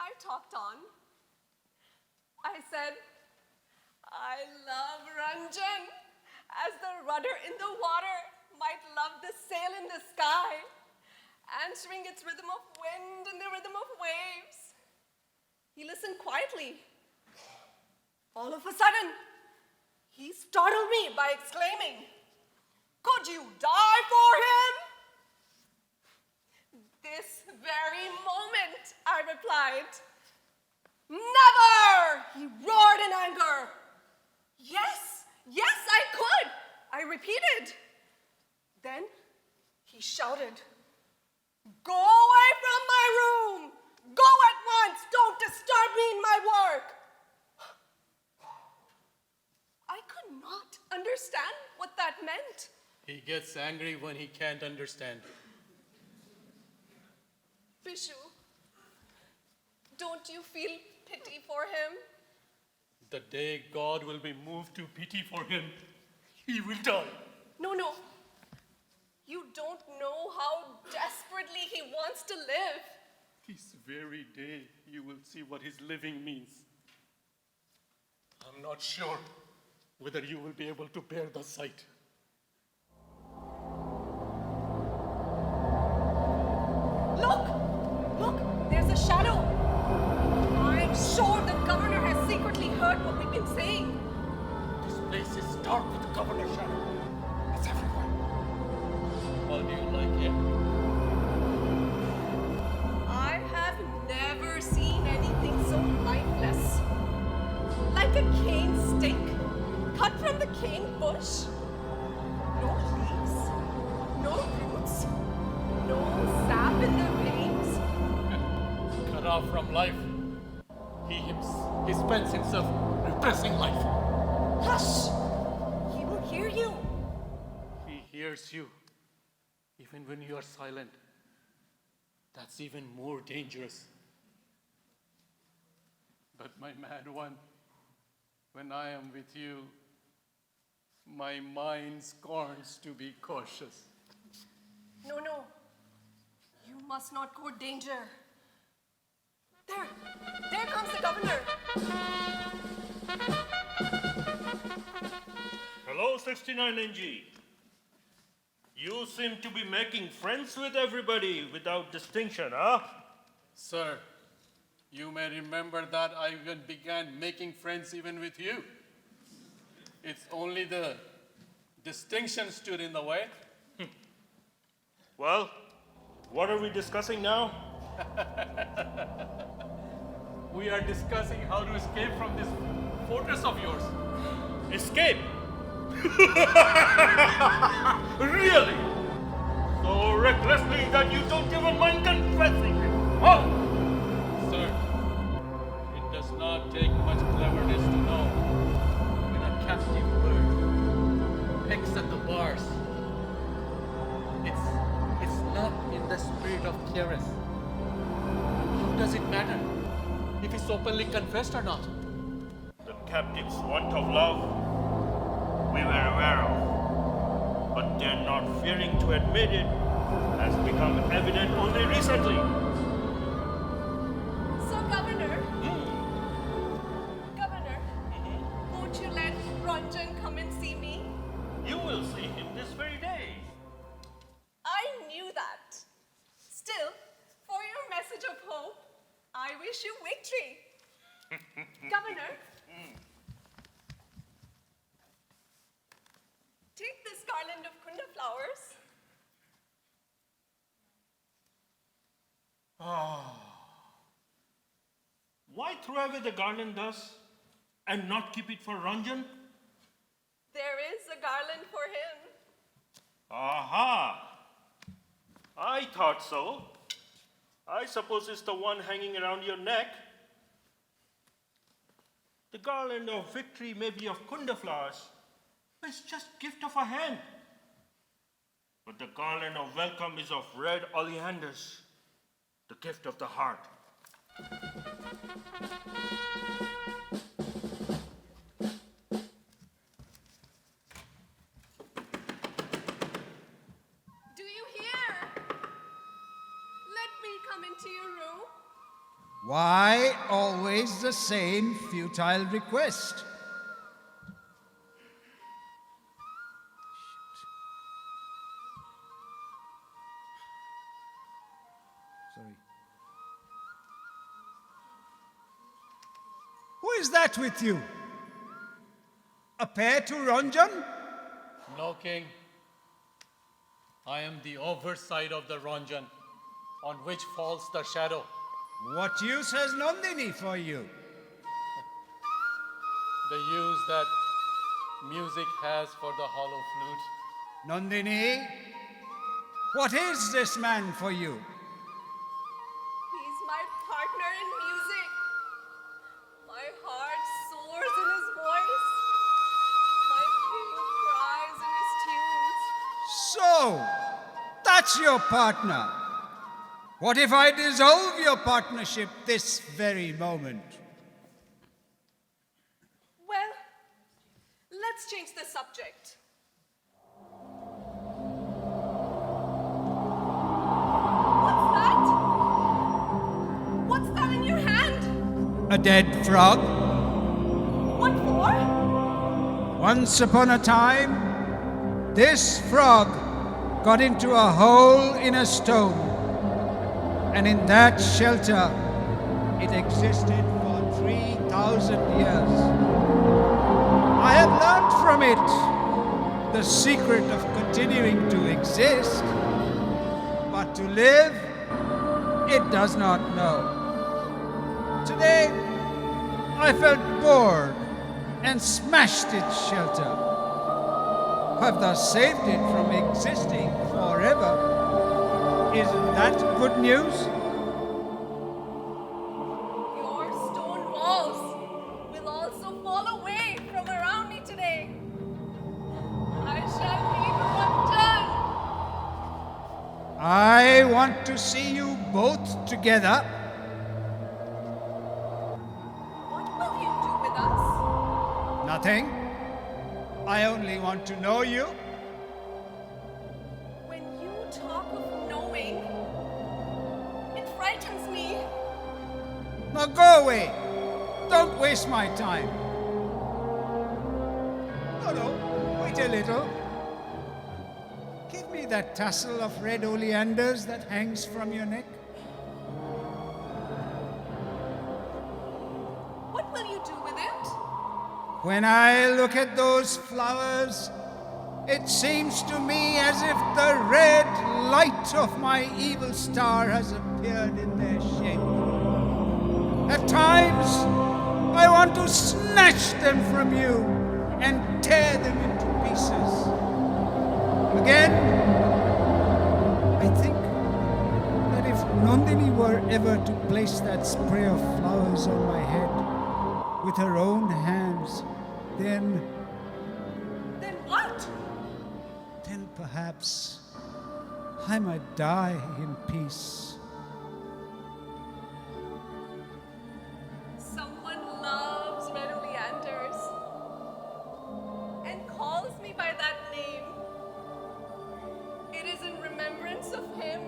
I on. I said, I love Ranjan, as the rudder in the water might love the sail in the sky, answering its rhythm of wind and the rhythm of waves. He listened quietly. All of a sudden, he startled me by exclaiming, "Could you die for him?" This very moment, I replied. "Never!" he roared in anger. Yes, I could, I repeated. Then he shouted, "Go away from my room! Go at once! Don't disturb me in my work!" I could not understand what that meant. He gets angry when he can't understand. Bishu, don't you feel pity for him? The day God will be moved to pity for him, he will die. No. You don't know how desperately he wants to live. This very day, you will see what his living means. I'm not sure whether you will be able to bear the sight. Look, there's a shadow. I'm sure the governor has secretly heard what we've been saying. This place is dark with the governor's shadow. It's everywhere. How do you like it? I have never seen anything so lifeless. Like a cane stick, cut from the cane bush. No leaves, no roots, no sap in the veins. Cut off from life. He spends himself repressing life. Hush! He will hear you. He hears you, even when you are silent. That's even more dangerous. But my mad one, when I am with you, my mind scorns to be cautious. No. You must not court danger. There comes the governor. Hello, 69NG. You seem to be making friends with everybody without distinction, huh? Sir, you may remember that I even began making friends even with you. It's only the distinction stood in the way. Well, what are we discussing now? We are discussing how to escape from this fortress of yours. Escape? Really? So recklessly that you don't even mind confessing it, huh? Sir, it does not take much cleverness to know when a captive bird pecks at the bars. It's not in the spirit of Keres. How does it matter if he's openly confessed or not? The captive's want of love, we were aware of, but their not fearing to admit it has become evident only recently. So, Governor, won't you let Ranjan come and see me? You will see him this very day. I knew that. Still, for your message of hope, I wish you victory. Governor, take this garland of kunda flowers. Why throw away the garland thus and not keep it for Ranjan? There is a garland for him. Aha! I thought so. I suppose it's the one hanging around your neck. The garland of victory may be of kunda flowers, but it's just gift of a hand. But the garland of welcome is of red oleanders, the gift of the heart. Do you hear? Let me come into your room. Why always the same futile request? Sorry. Who is that with you? A pair to Ranjan? No, King. I am the oversight of the Ranjan, on which falls the shadow. What use has Nandini for you? The use that music has for the hollow flute. Nandini, what is this man for you? He's my partner in music. My heart soars in his voice. My pain cries in his tunes. So, that's your partner. What if I dissolve your partnership this very moment? Well, let's change the subject. What's that? What's that in your hand? A dead frog? What for? Once upon a time, this frog got into a hole in a stone. And in that shelter, it existed for 3,000 years. I have learned from it the secret of continuing to exist, but to live, it does not know. Today, I felt bored and smashed its shelter. I've thus saved it from existing forever. Isn't that good news? Your stone walls will also fall away from around me today. I shall leave Ranjan. I want to see you both together. What will you do with us? Nothing. I only want to know you. When you talk of knowing, it frightens me. Now go away. Don't waste my time. No, wait a little. Give me that tassel of red oleanders that hangs from your neck. What will you do with it? When I look at those flowers, it seems to me as if the red light of my evil star has appeared in their shape. At times, I want to snatch them from you and tear them into pieces. Again, I think that if Nandini were ever to place that spray of flowers on my head with her own hands, then what? Then perhaps I might die in peace. Someone loves red oleanders and calls me by that name. It is in remembrance of him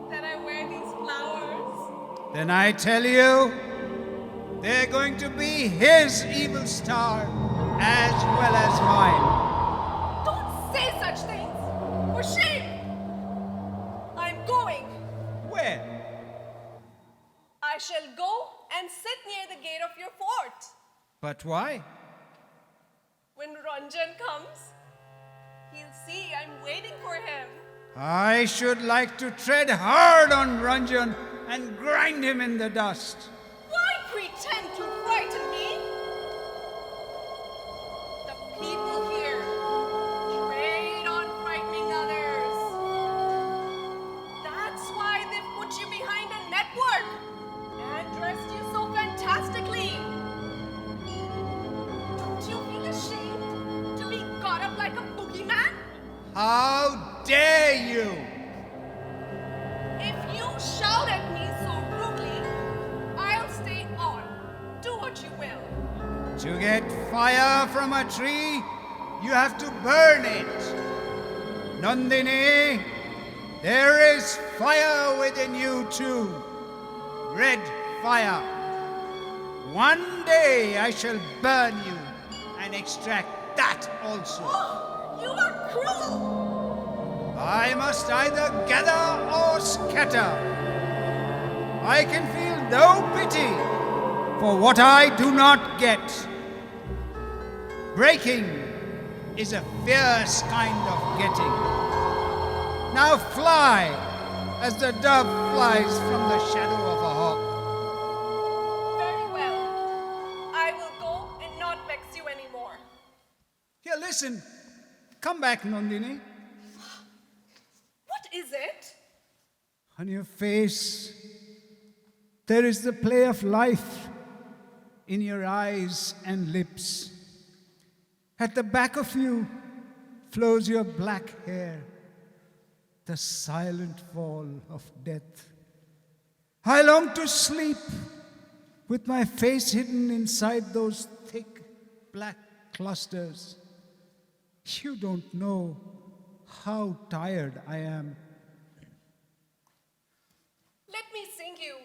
that I wear these flowers. Then I tell you, they're going to be his evil star as well as mine. Don't say such things! For shame! I'm going. Where? I shall go and sit near the gate of your fort. But why? When Ranjan comes, he'll see I'm waiting for him. I should like to tread hard on Ranjan and grind him in the dust. Why pretend to frighten me? The people here trade on frightening others. That's why they've put you behind a network and dressed you so fantastically. Don't you feel ashamed to be caught up like a boogeyman? How dare you! If you shout at me so rudely, I'll stay on. Do what you will. To get fire from a tree, you have to burn it. Nandini, there is fire within you too. Red fire. One day I shall burn you and extract that also. Oh, you are cruel! I must either gather or scatter. I can feel no pity for what I do not get. Breaking is a fierce kind of getting. Now fly as the dove flies from the shadow of a hawk. Very well. I will go and not vex you anymore. Here, listen. Come back, Nandini. What is it? On your face, there is the play of life in your eyes and lips. At the back of you flows your black hair, the silent fall of death. I long to sleep with my face hidden inside those thick black clusters. You don't know how tired I am. Let me sing you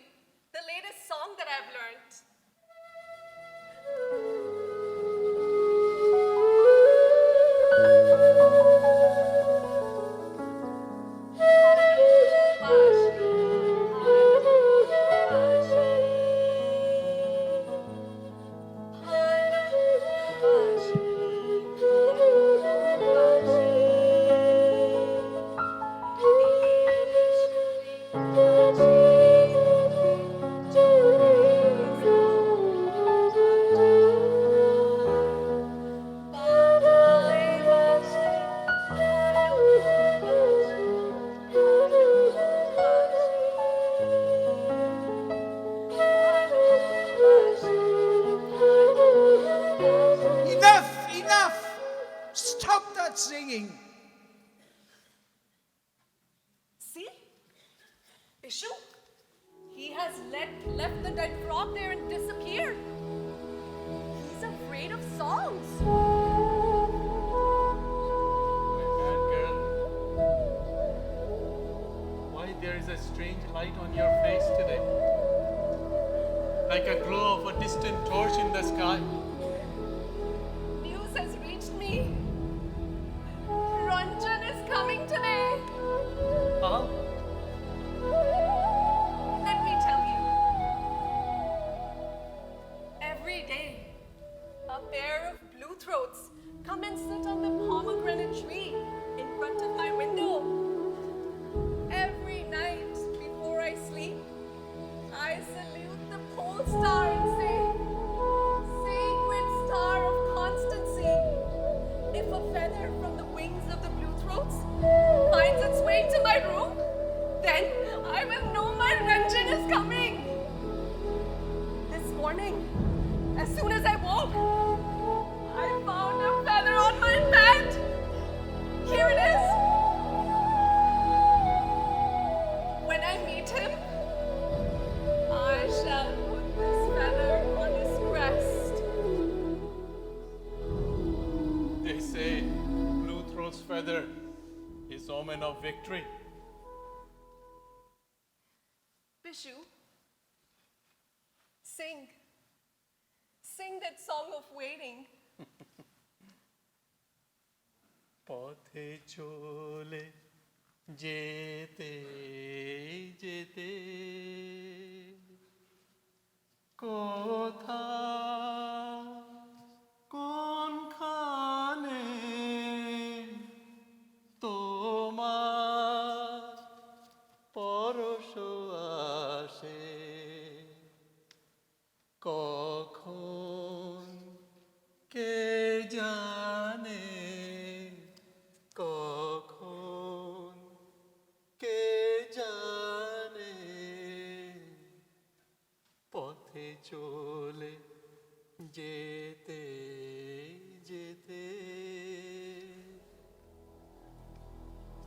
the latest song that I've learned. Enough! Stop that singing. See? Bishu, he has left the dead frog there and disappeared. He's afraid of songs. My bad girl. Why there is a strange light on your face today? Like a glow of a distant torch in the sky. News has reached me. Ranjan is coming today. Huh? Let me tell you. Every day, a pair of blue throats come and sit on the pomegranate tree in front of my window. Every night before I sleep, I salute the pole star and say, "Sacred star of constancy, if a feather from the wings of the blue throats finds its way to my room, then I will know my Ranjan is coming." This morning, as soon as I woke, I found a feather on my bed. Here it is. When I meet him, I shall put this feather on his breast. They say blue throat's feather is omen of victory. Bishu, sing. Sing that song of waiting. পথে চলে যেতে যেতে কোথা কোনখানে তোমার পরশ আসে কখন কে জানে কখন কে জানে পথে চলে যেতে যেতে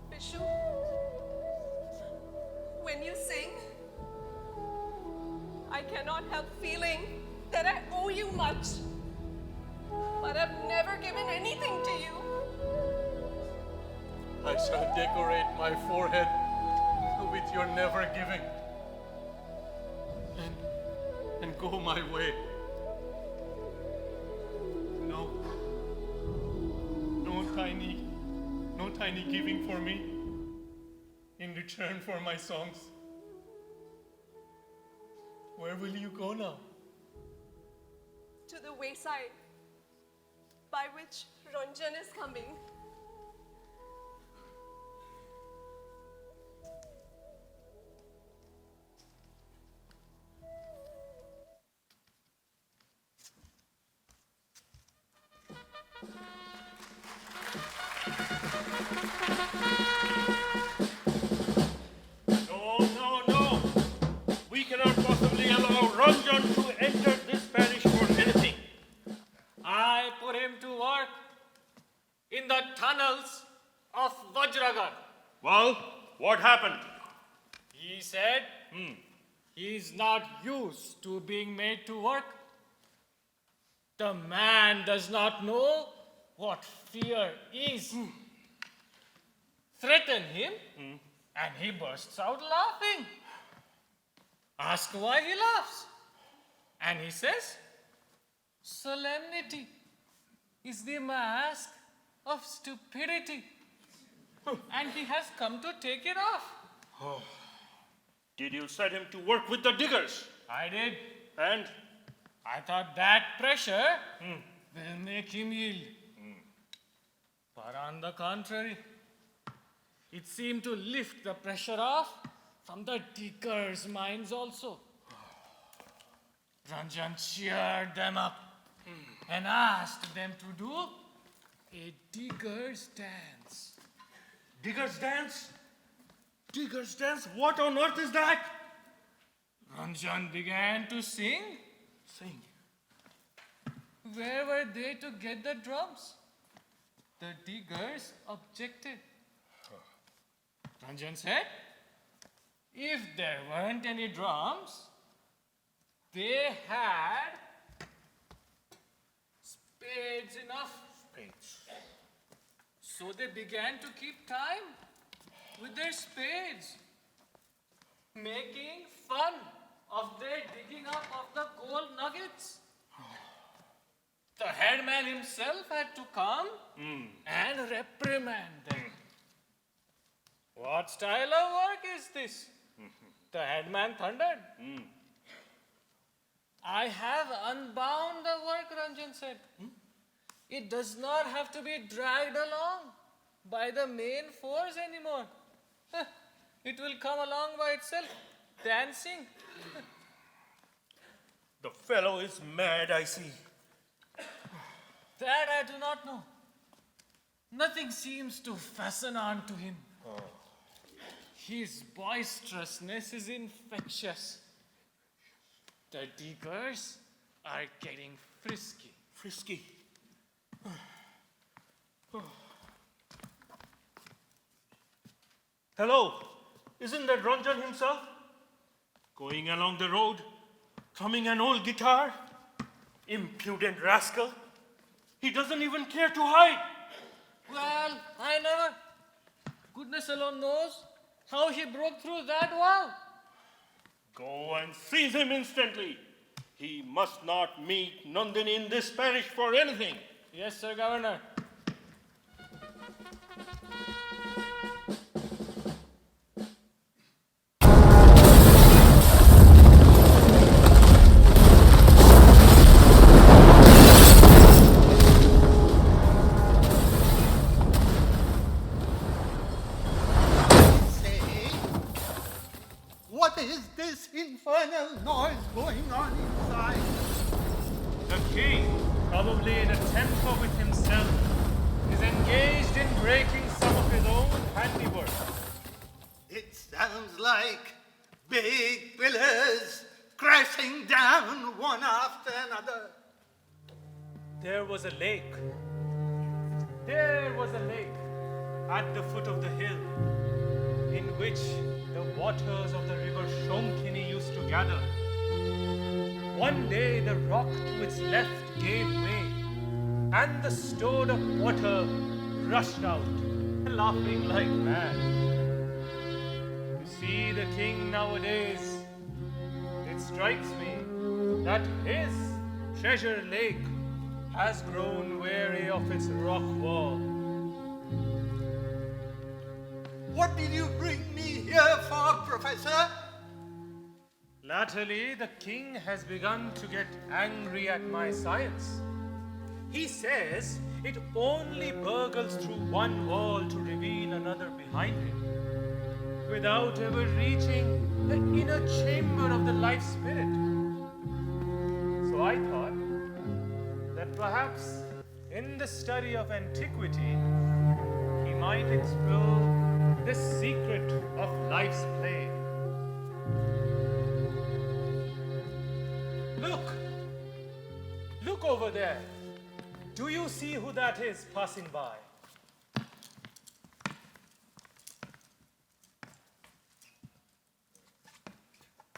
Bishu, when you sing, I cannot help feeling that I owe you much, but I've never given anything to you. I shall decorate my forehead with your never giving. and go my way. No. No tiny giving for me in return for my songs. Where will you go now? To the wayside by which Ranjan is coming. No. We cannot possibly allow Ranjan to enter this parish for anything. I put him to work in the tunnels of Vajragar. Well, what happened? He said he's not used to being made to work. The man does not know what fear is. Threaten him, and he bursts out laughing. Ask why he laughs, and he says, solemnity is the mask of stupidity. And he has come to take it off. Did you set him to work with the diggers? I did. And? I thought that pressure will make him yield. But on the contrary, it seemed to lift the pressure off from the diggers' minds also. Ranjan cheered them up and asked them to do a digger's dance. Diggers dance? Diggers dance? What on earth is that? Ranjan began to sing. Sing. Where were they to get the drums? The diggers objected. Ranjan said, if there weren't any drums, they had spades enough. Spades. So they began to keep time with their spades, making fun of their digging up of the gold nuggets. The headman himself had to come and reprimand them. What style of work is this? The headman thundered. I have unbound the work, Ranjan said. It does not have to be dragged along by the main force anymore. It will come along by itself, dancing. The fellow is mad, I see. That I do not know. Nothing seems to fasten on to him. His boisterousness is infectious. The diggers are getting frisky. Frisky? Hello, isn't that Ranjan himself? Going along the road, thrumming an old guitar? Impudent rascal. He doesn't even care to hide. Well, I never. Goodness alone knows how he broke through that wall. Go and seize him instantly. He must not meet Nandini in this parish for anything. Yes, sir, Governor. What is this infernal noise going on inside? The king, probably in a temper with himself, is engaged in breaking some of his own handiwork. It sounds like big pillars crashing down one after another. There was a lake. There was a lake at the foot of the hill in which the waters of the river Shonkini used to gather. One day the rock to its left gave way, and the stored up water rushed out, laughing like mad. You see the king nowadays, it strikes me that his treasure lake has grown weary of its rock wall. What did you bring me here for, Professor? Latterly, the king has begun to get angry at my science. He says it only burgles through one wall to reveal another behind it, without ever reaching the inner chamber of the life spirit. So I thought that perhaps in the study of antiquity, he might explore the secret of life's play. Look over there. Do you see who that is passing by?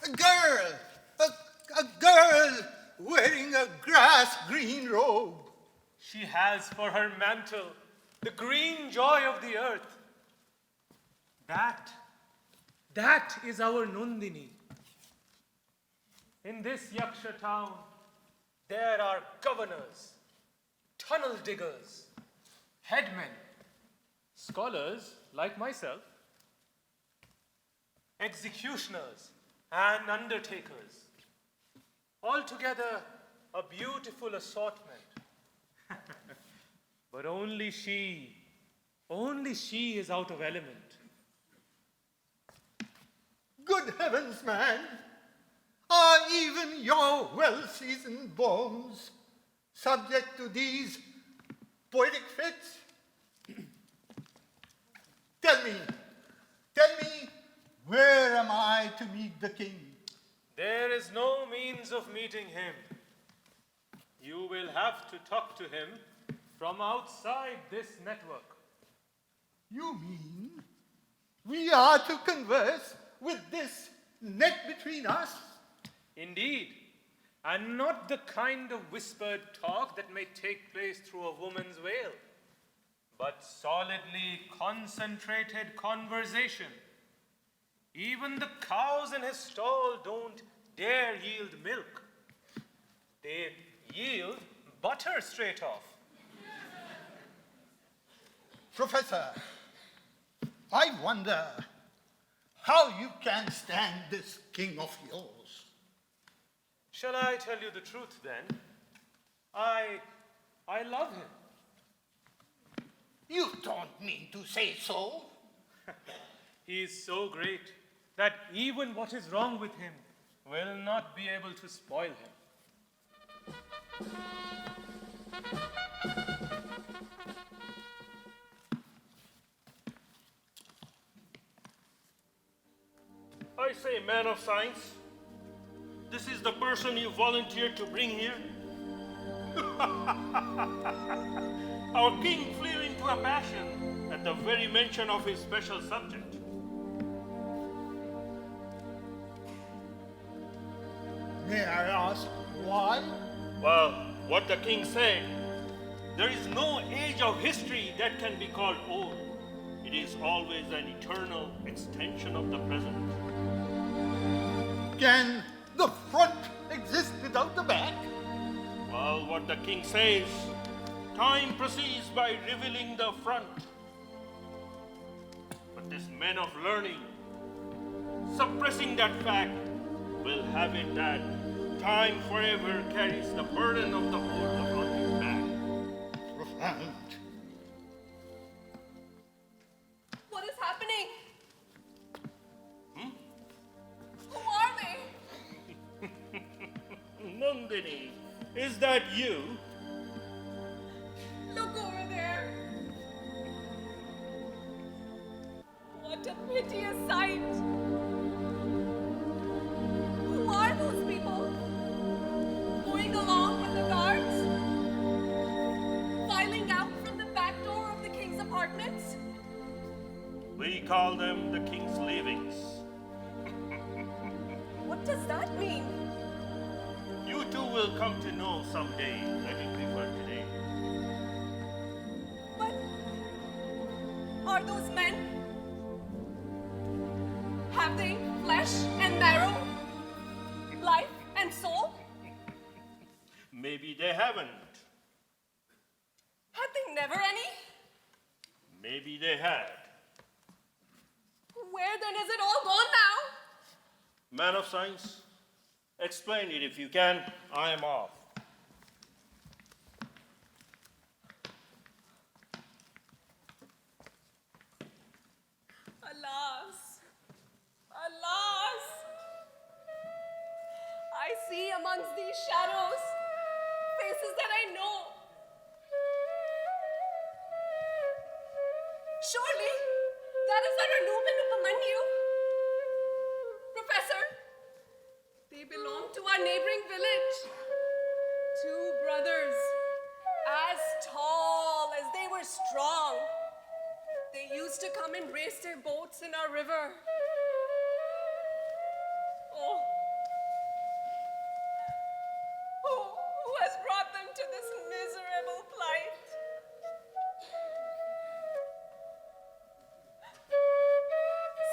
A girl! A girl wearing a grass green robe. She has for her mantle the green joy of the earth. That is our Nundini. In this Yaksha town, there are governors, tunnel diggers, headmen, scholars like myself, executioners and undertakers. Altogether, a beautiful assortment. But only she is out of element. Good heavens, man! Are even your well-seasoned bones subject to these poetic fits? Tell me, where am I to meet the king? There is no means of meeting him. You will have to talk to him from outside this network. You mean we are to converse with this net between us? Indeed, and not the kind of whispered talk that may take place through a woman's veil, but solidly concentrated conversation. Even the cows in his stall don't dare yield milk. They yield butter straight off. Professor, I wonder how you can stand this king of yours. Shall I tell you the truth then? I love him. You don't mean to say so. He is so great that even what is wrong with him will not be able to spoil him. I say, man of science, this is the person you volunteered to bring here? Our king flew into a passion at the very mention of his special subject. May I ask why? Well, what the king said, there is no age of history that can be called old. It is always an eternal extension of the present. Can the front exist without the back? Well, what the king says, time proceeds by revealing the front. But this man of learning, suppressing that fact, will have it that time forever carries the burden of the whole upon his back. Profound. What is happening? Who are they? Nandini, is that you? Look over there. What a piteous sight. Who are those people? Going along with the guards? Filing out from the back door of the king's apartments? We call them the king's leavings. What does that mean? You two will come to know someday. Let it be for today. But are those men? Have they flesh and marrow, life and soul? Maybe they haven't. Had they never any? Maybe they had. Where then is it all gone now? Man of science, explain it if you can. I am off. Alas, alas! I see amongst these shadows faces that I know. Surely, that is our Nobel Laureate. Professor, they belong to our neighboring village. Two brothers, as tall as they were strong. They used to come and race their boats in our river. Oh, who has brought them to this miserable plight?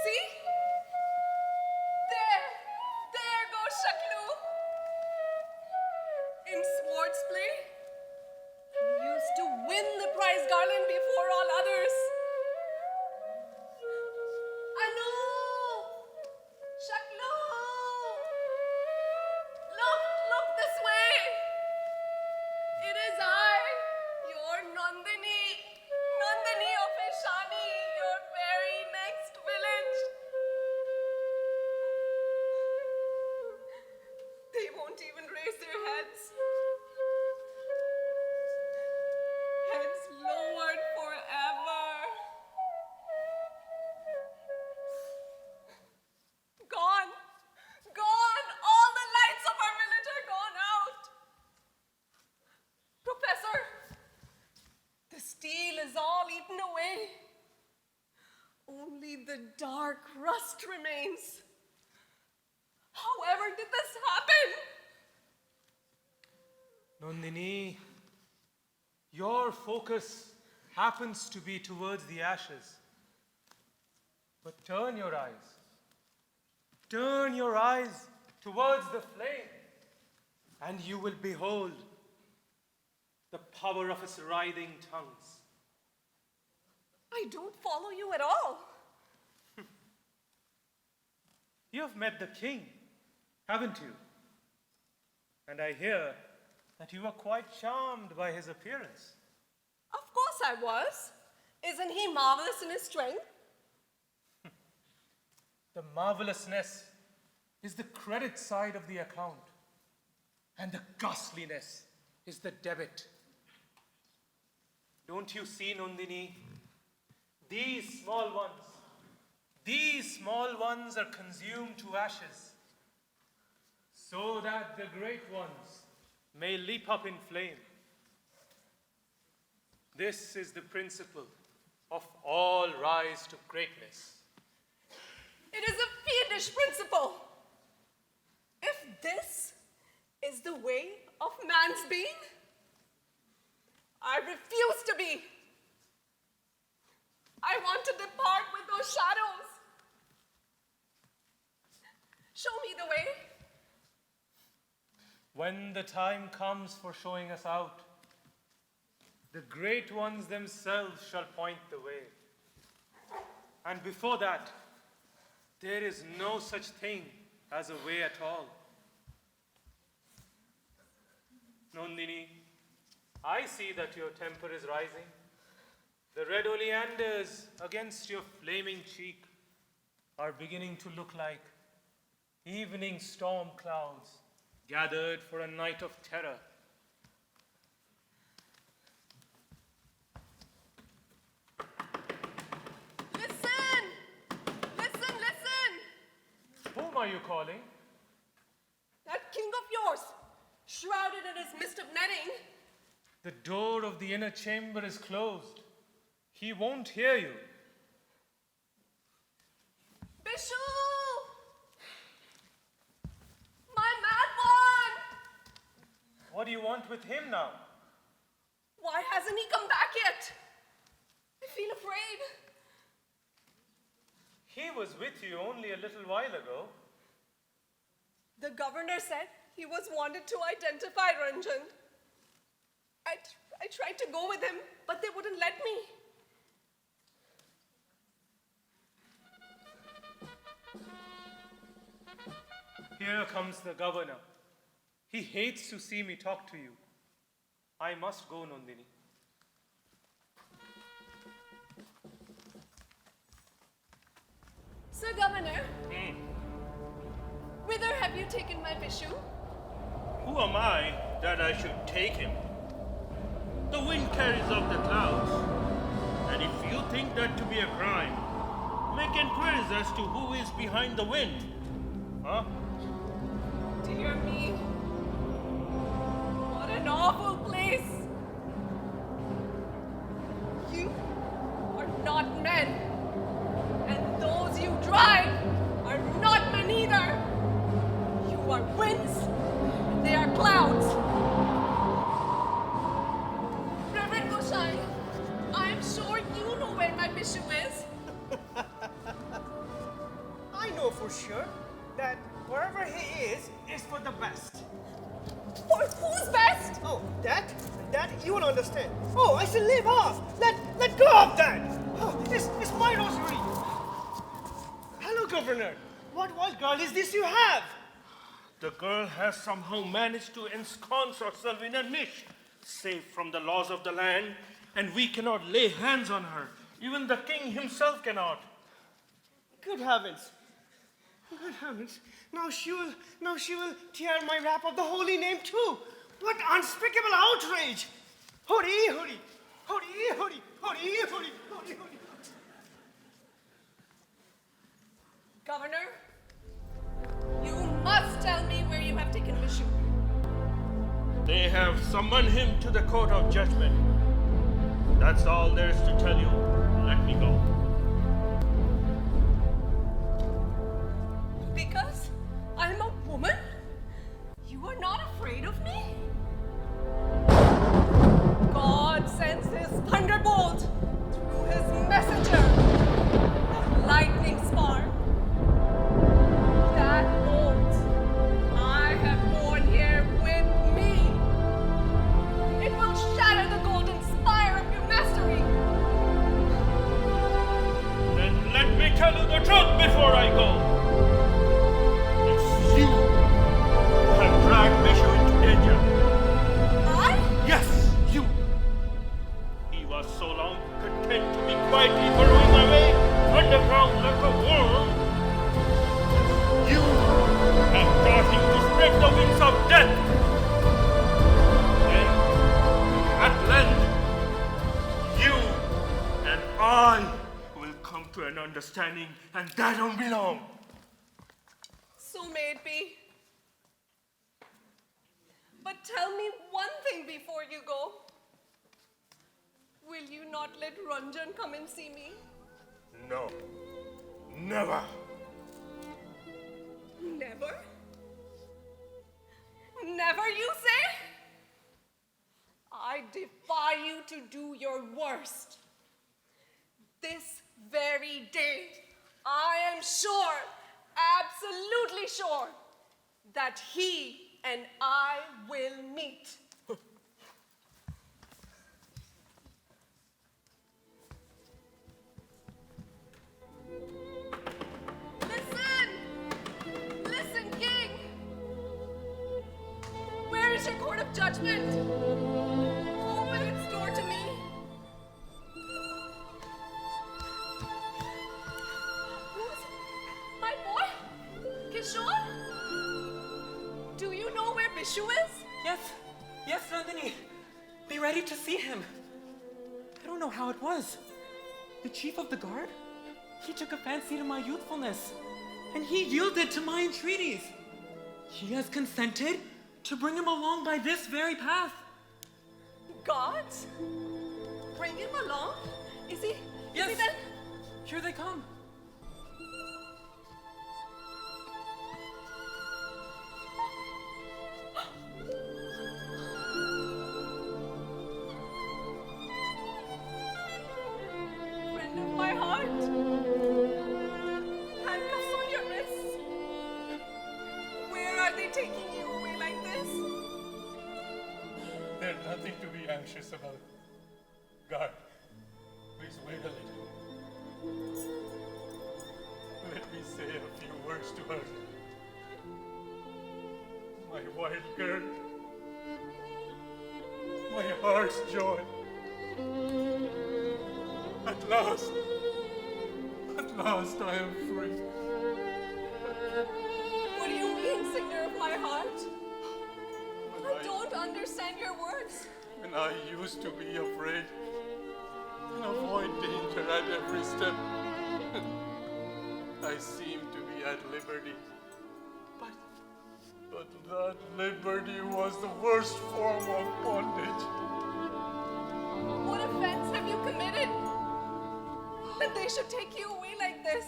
See? There goes Shaklu. In sports play, he used to win the prize garland before all others. Anu! Shaklu! Look this way. It is I, your Nandini of Ishani, your very next village. They won't even raise their heads. Heads lowered forever. Gone. All the lights of our village are gone out. Professor, the steel is all eaten away. Only the dark rust remains. However did this happen? Nandini, your focus happens to be towards the ashes. But turn your eyes towards the flame, and you will behold the power of its writhing tongues. I don't follow you at all. You have met the king, haven't you? And I hear that you were quite charmed by his appearance. Of course I was. Isn't he marvelous in his strength? The marvelousness is the credit side of the account, and the ghastliness is the debit. Don't you see, Nandini? These small ones are consumed to ashes, so that the great ones may leap up in flame. This is the principle of all rise to greatness. It is a fiendish principle. If this is the way of man's being, I refuse to be. I want to depart with those shadows. Show me the way. When the time comes for showing us out, the great ones themselves shall point the way. And before that, there is no such thing as a way at all. Nandini, I see that your temper is rising. The red oleanders against your flaming cheek are beginning to look like evening storm clouds gathered for a night of terror. Listen! Whom are you calling? That king of yours, shrouded in his mist of netting. The door of the inner chamber is closed. He won't hear you. Bishu! My mad one! What do you want with him now? Why hasn't he come back yet? I feel afraid. He was with you only a little while ago. The governor said he was wanted to identify Ranjan. I tried to go with him, but they wouldn't let me. Here comes the governor. He hates to see me talk to you. I must go, Nandini. Sir Governor, whither have you taken my Vishu? Who am I that I should take him? The wind carries off the clouds. And if you think that to be a crime, make inquiries as to who is behind the wind. Huh? Dear me, what an awful place. You are not men, and those you drive are not men either. You are winds, and they are clouds. Reverend Gosai, I am sure you know where my Vishu is. I know for sure that wherever he is for the best. For whose best? Oh, that you will understand. Oh, I said leave off. Let go of that. Oh, it's my rosary. Hello, Governor. What wild girl is this you have? The girl has somehow managed to ensconce herself in a niche, safe from the laws of the land, and we cannot lay hands on her. Even the king himself cannot. Good heavens. Good heavens. Now she will tear my wrap of the holy name too. What unspeakable outrage! Hori, hori, hori, hori, hori, hori, hori, hori. Governor, you must tell me where you have taken Vishu. They have summoned him to the court of judgment. That's all there is to tell you. Let me go. Because I'm a woman? You are not afraid of me? God sends his thunderbolt through his messenger, that lightning spark. That bolt I have borne here with me. It will shatter the golden spire of your mastery. Then let me tell you the truth before I go. It's you who have dragged Vishu into danger. I? Yes, you. He was so long content to be quietly burrowing away underground like a worm. You have taught him to spread the wings of death. And at length, you and I will come to an understanding, and that don't be long. So may it be. But tell me one thing before you go. Will you not let Ranjan come and see me? No, never. Never? Never, you say? I defy you to do your worst. This very day, I am sure, absolutely sure, that he and I will meet. Listen, King! Where is your court of judgment? Who will restore to me? Who's my boy? Kishore? Do you know where Vishu is? Yes, Nandini. Be ready to see him. I don't know how it was. The chief of the guard, he took a fancy to my youthfulness, and he yielded to my entreaties. He has consented to bring him along by this very path. Gods? Bring him along? Is he Yes. then? Here they come. Friend of my heart. Handcuffs on your wrists. Where are they taking you away like this? They're nothing to be anxious about. Guard, please wait a little. Let me say a few words to her. My wild girl, my heart's joy. At last I am free. What do you mean, singer of my heart? I don't understand your words. When I used to be afraid and avoid danger at every step, I seem to be at liberty. But that liberty was the worst form of bondage. What offense have you committed that they should take you away like this?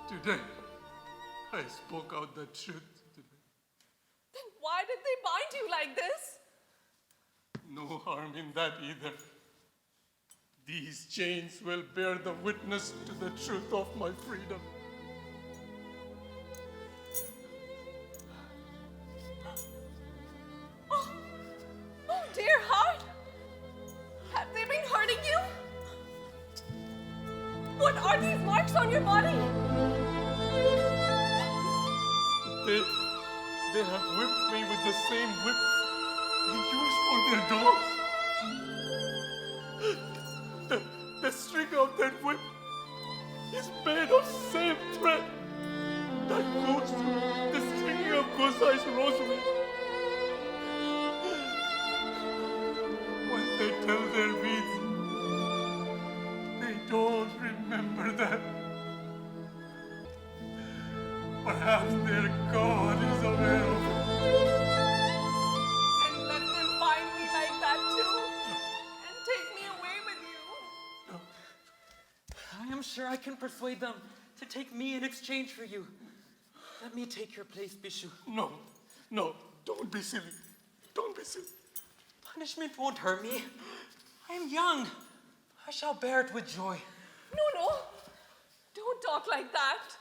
Today, I spoke out the truth today. Then why did they bind you like this? No harm in that either. These chains will bear the witness to the truth of my freedom. Oh, dear heart! Have they been hurting you? What are these marks on your body? They have whipped me with the same whip they use for their dogs. The string of that whip is made of same thread that goes through the stringing of Gosai's rosary. When they tell their beads, they don't remember that. Perhaps their God is aware of it. And let them bind me like that too, and take me away with you. I am sure I can persuade them to take me in exchange for you. Let me take your place, Bishu. No, don't be silly. Don't be silly. Punishment won't hurt me. I am young. I shall bear it with joy. No. Don't talk like that.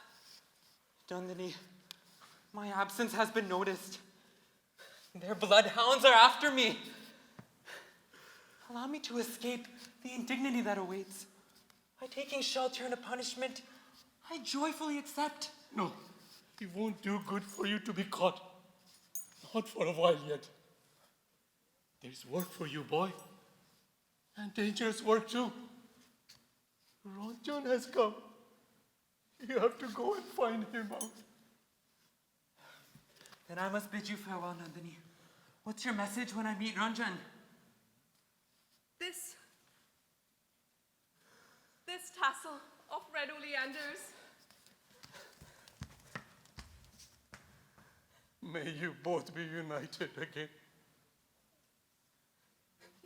Dandini, my absence has been noticed. Their bloodhounds are after me. Allow me to escape the indignity that awaits. By taking shelter in a punishment, I joyfully accept. No, it won't do good for you to be caught. Not for a while yet. There's work for you, boy. And dangerous work too. Ranjan has come. You have to go and find him out. Then I must bid you farewell, Nandini. What's your message when I meet Ranjan? This tassel of red oleanders. May you both be united again.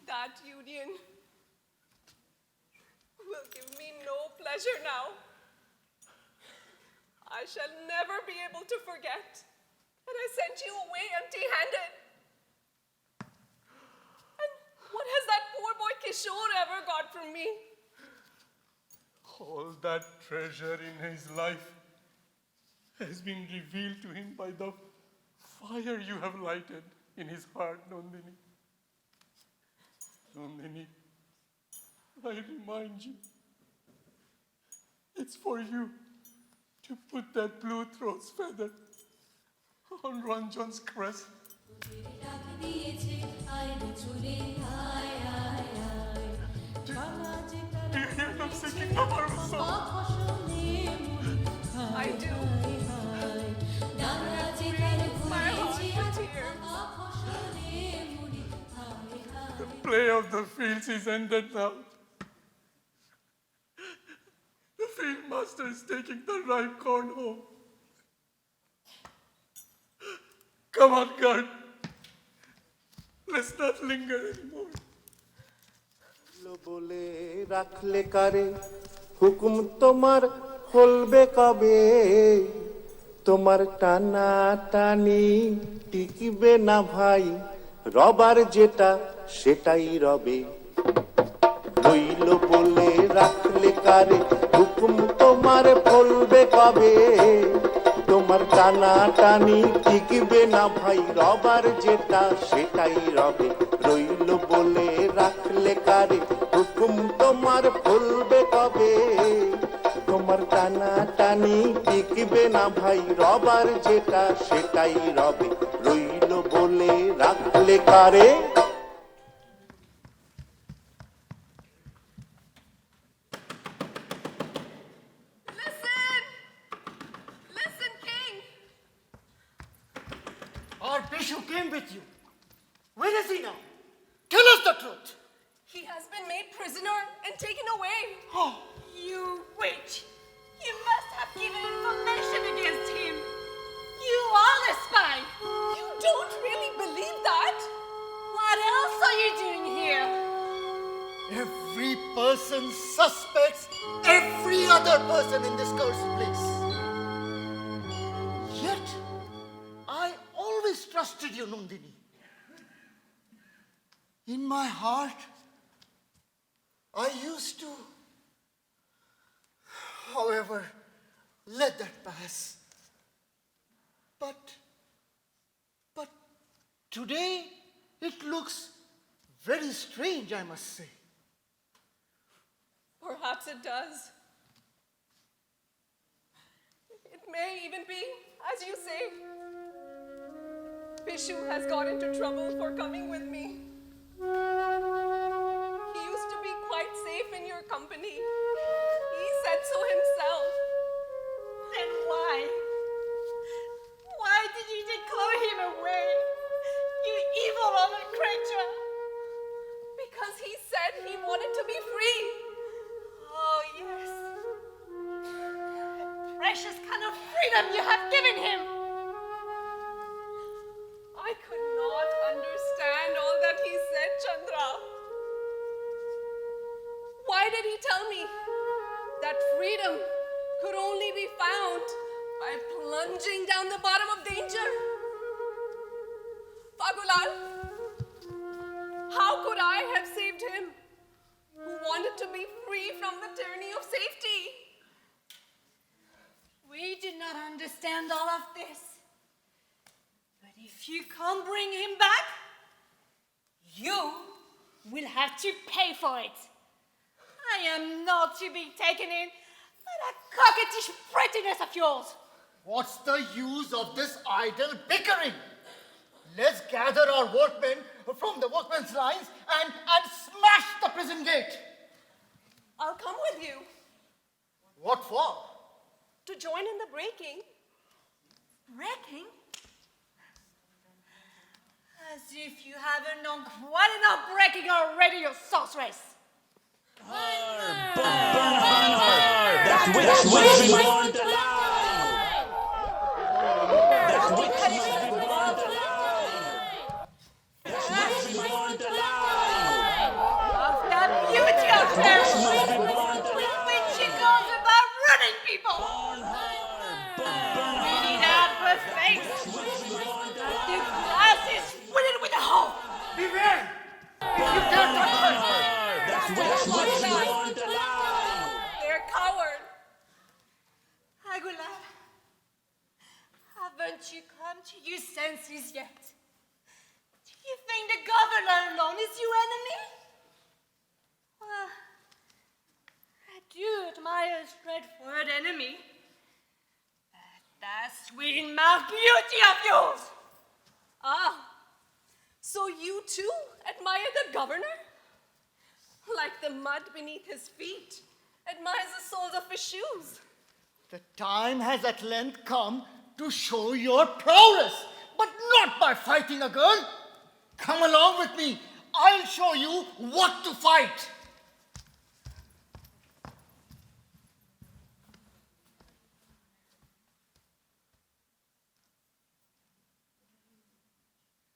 That union will give me no pleasure now. I shall never be able to forget that I sent you away empty-handed. And what has that poor boy Kishore ever got from me? All that treasure in his life has been revealed to him by the fire you have lighted in his heart, Nandini. Nandini, I remind you, it's for you to put that blue throat's feather on Ranjan's crest. Do you hear them singing the harp song? I do. My heart with tears. The play of the fields is ended now. The field master is taking the ripe corn home. Come on, guard. Let's not linger anymore. বলে রাখলে কারে হুকুম তোমার ফলবে কবে তোমার টানা টানি টিকবে না ভাই রবার যেটা সেটাই রবে হইল বলে রাখলে কারে হুকুম তোমার ফলবে কবে তোমার তোমার টানা টানি টিকবে না ভাই, রবার যেটা সেটাই রবে, রইল বলে রাখলে কারে, হুকুম তোমার ফুলবে কবে। তোমার টানা টানি টিকবে না ভাই, রবার যেটা সেটাই রবে, রইল বলে রাখলে কারে। Listen, King! Our Bishu came with you. Where is he now? Tell us the truth. He has been made prisoner and taken away. Oh. You witch! You must have given information against him. You are the spy. You don't really believe that? What else are you doing here? Every person suspects every other person in this cursed place. Yet, I always trusted you, Nandini. In my heart, I used to. However, let that pass. But today, it looks very strange, I must say. Perhaps it does. It may even be, as you say, Bishu has got into trouble for coming with me. He used to be quite safe in your company. He said so himself. Then why? Why did you declare him away? You evil old creature! Because he said he wanted to be free. Oh, yes. Precious kind of freedom you have given him. I could not understand all that he said, Chandra. Why did he tell me that freedom could only be found by plunging down the bottom of danger? Pagulal, how could I have saved him who wanted to be free from the tyranny of safety? We do not understand all of this. But if you can't bring him back, you will have to pay for it. I am not to be taken in by that coquettish prettiness of yours. What's the use of this idle bickering? Let's gather our workmen from the workmen's lines and smash the prison gate. I'll come with you. What for? To join in the breaking. Breaking? As if you haven't known quite enough breaking already, you sorceress. That's which we want alive. That's which we want alive. That's which we want alive. Of that beauty of hers, with which she goes about running people. Reading out her face. The glass is filled with a hole. Beware! If you dare touch her! That's which we want alive. They're coward. Aguilar, haven't you come to your senses yet? Do you think the governor alone is your enemy? Well, I do admire a straightforward enemy. But that sweet mouth beauty of yours! Ah, so you too admire the governor? Like the mud beneath his feet admires the soles of his shoes. The time has at length come to show your prowess, but not by fighting a girl. Come along with me. I'll show you what to fight.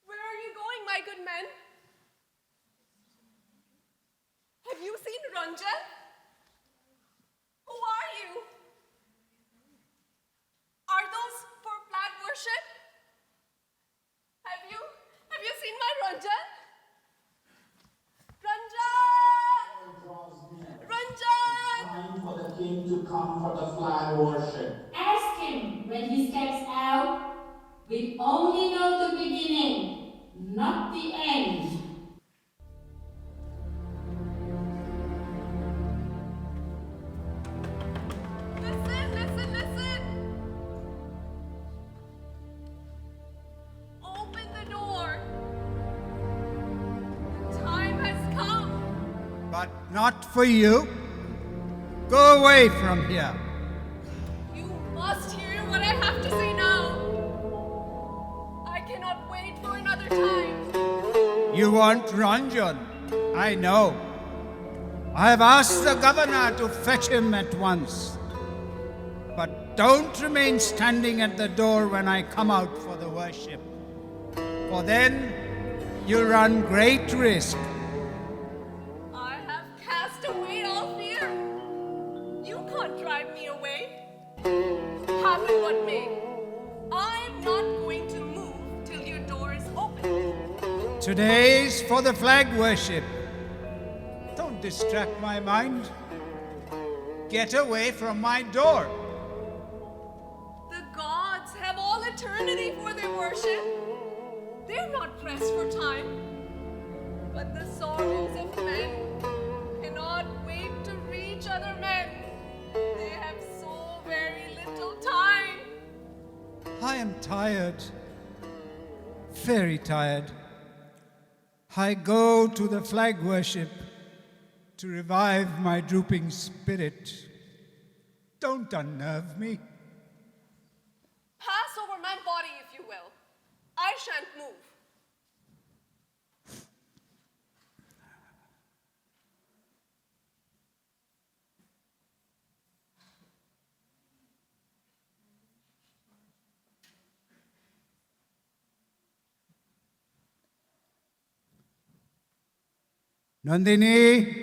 Where are you going, my good men? Have you seen Ranjan? Who are you? Are those for flag worship? Have you seen my Ranjan? Ranjan! Ranjan! Time for the king to come for the flag worship. Ask him. when he steps out will only know the beginning, not the end. Listen, listen, listen! Open the door. The time has come. But not for you. Go away from here. You must hear what I have to say now. I cannot wait for another time. You want Ranjan, I know. I have asked the governor to fetch him at once. But don't remain standing at the door when I come out for the worship, for then you run great risk. I have cast away all fear. You can't drive me away. Happen what may. I'm not going to move till your door is open. Today's for the flag worship. Don't distract my mind. Get away from my door. The gods have all eternity for their worship. They're not pressed for time. But the sorrows of men cannot wait to reach other men. They have so very little time. I am tired. Very tired. I go to the flag worship to revive my drooping spirit. Don't unnerve me. Pass over my body, if you will. I shan't move. Nandini,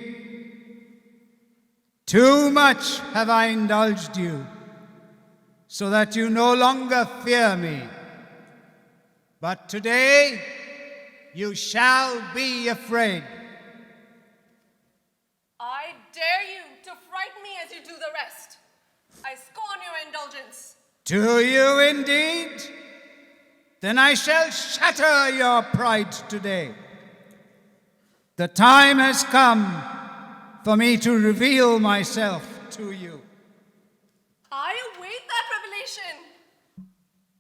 too much have I indulged you, so that you no longer fear me. But today you shall be afraid. I dare you to frighten me as you do the rest. I scorn your indulgence. Do you indeed? Then I shall shatter your pride today. The time has come for me to reveal myself to you. I await that revelation.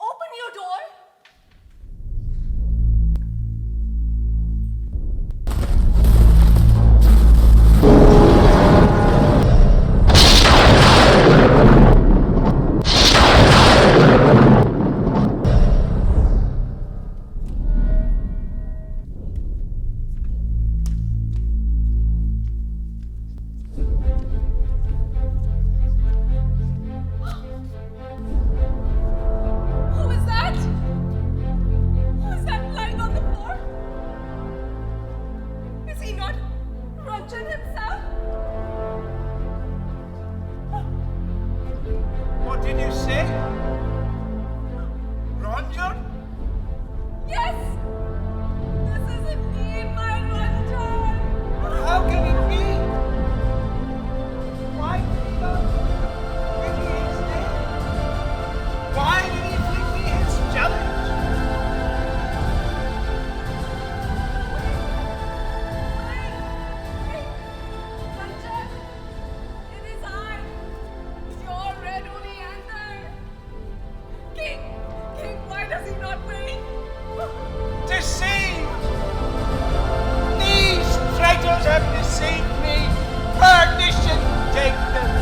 Open your door. Who is that? Who is that lying on the floor? Is he not Ranjan himself? What did you say? Ranjan? Yes! This is indeed my Ranjan! How can it be? Why did he not bring me his name? Why did he bring me his challenge? Ranjan! It is I, your red Oleander! King! King, why does he not wait? Deceived! These traitors have deceived me. Perdition take them.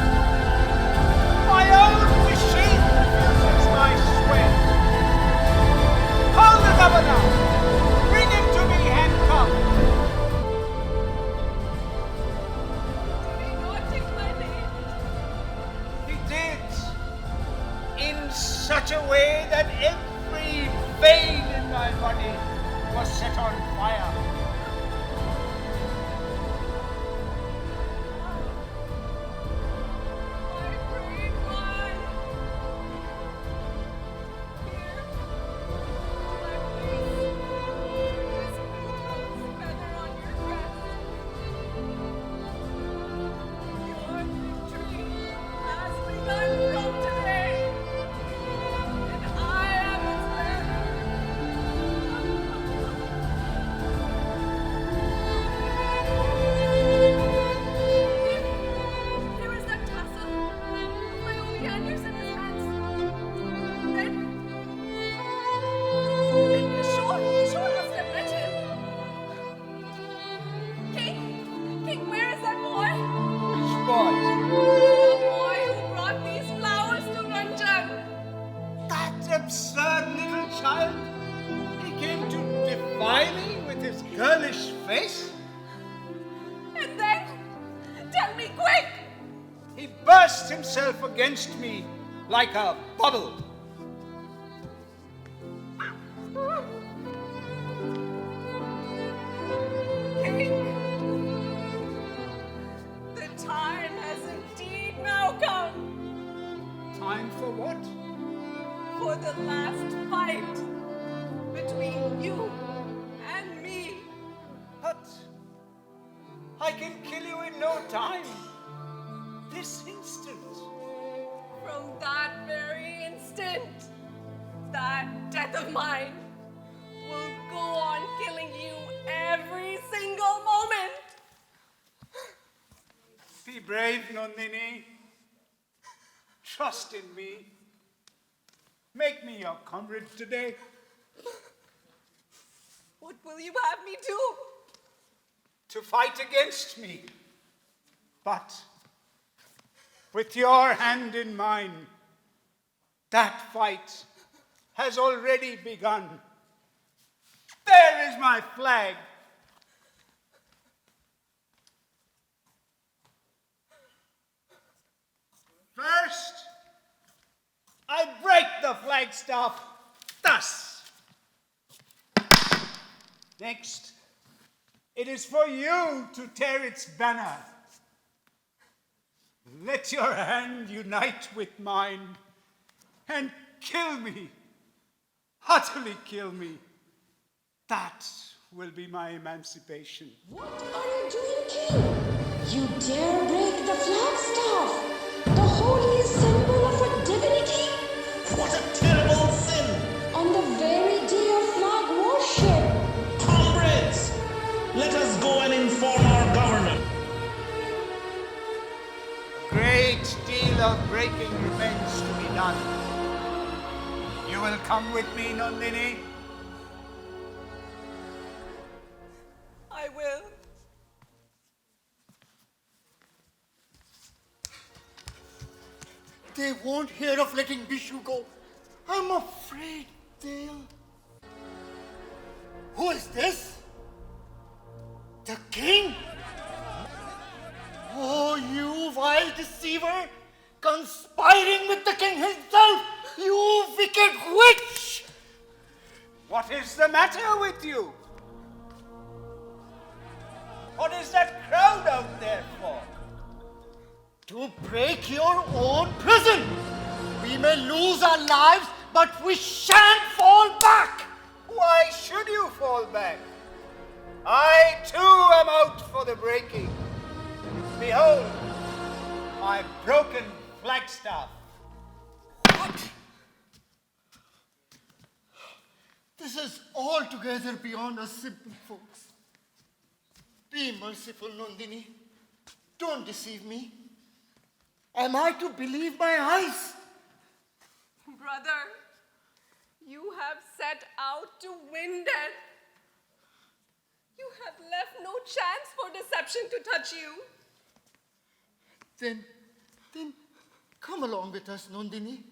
My own machine refuses my sway. Call the governor. Bring him to me handcuffed. Did he not take my name? He did. In such a way that every vein in my body was set on fire. My brave one! Here, to my face, this beetle's feather on your breast. Your victory has begun from today. yourself against me like a bubble. King, the time has indeed now come. Time for what? For the last fight between you and me. But I can kill you in no time. This instant. From that very instant, that death of mine will go on killing you every single moment. Be brave, Nandini. Trust in me. Make me your comrade today. What will you have me do? To fight against me. But with your hand in mine, that fight has already begun. There is my flag. First, I break the flagstaff thus. Next, it is for you to tear its banner. Let your hand unite with mine and kill me, utterly kill me. That will be my emancipation. What are you doing, King? You dare break the flagstaff, the holiest symbol of a divinity? What a terrible sin! On the very day of flag worship. Comrades, let us go and inform our governor. A great deal of breaking remains to be done. You will come with me, Nandini? I will. They won't hear of letting Bishu go. I'm afraid they'll... Who is this? The king? Oh, you vile deceiver! Conspiring with the king himself! You wicked witch! What is the matter with you? What is that crowd out there for? To break your own prison! We may lose our lives, but we shan't fall back! Why should you fall back? I too am out for the breaking. Behold, my broken flagstaff. What? This is altogether beyond us simple folks. Be merciful, Nandini. Don't deceive me. Am I to believe my eyes? Brother, you have set out to win death. You have left no chance for deception to touch you. Then come along with us, Nandini.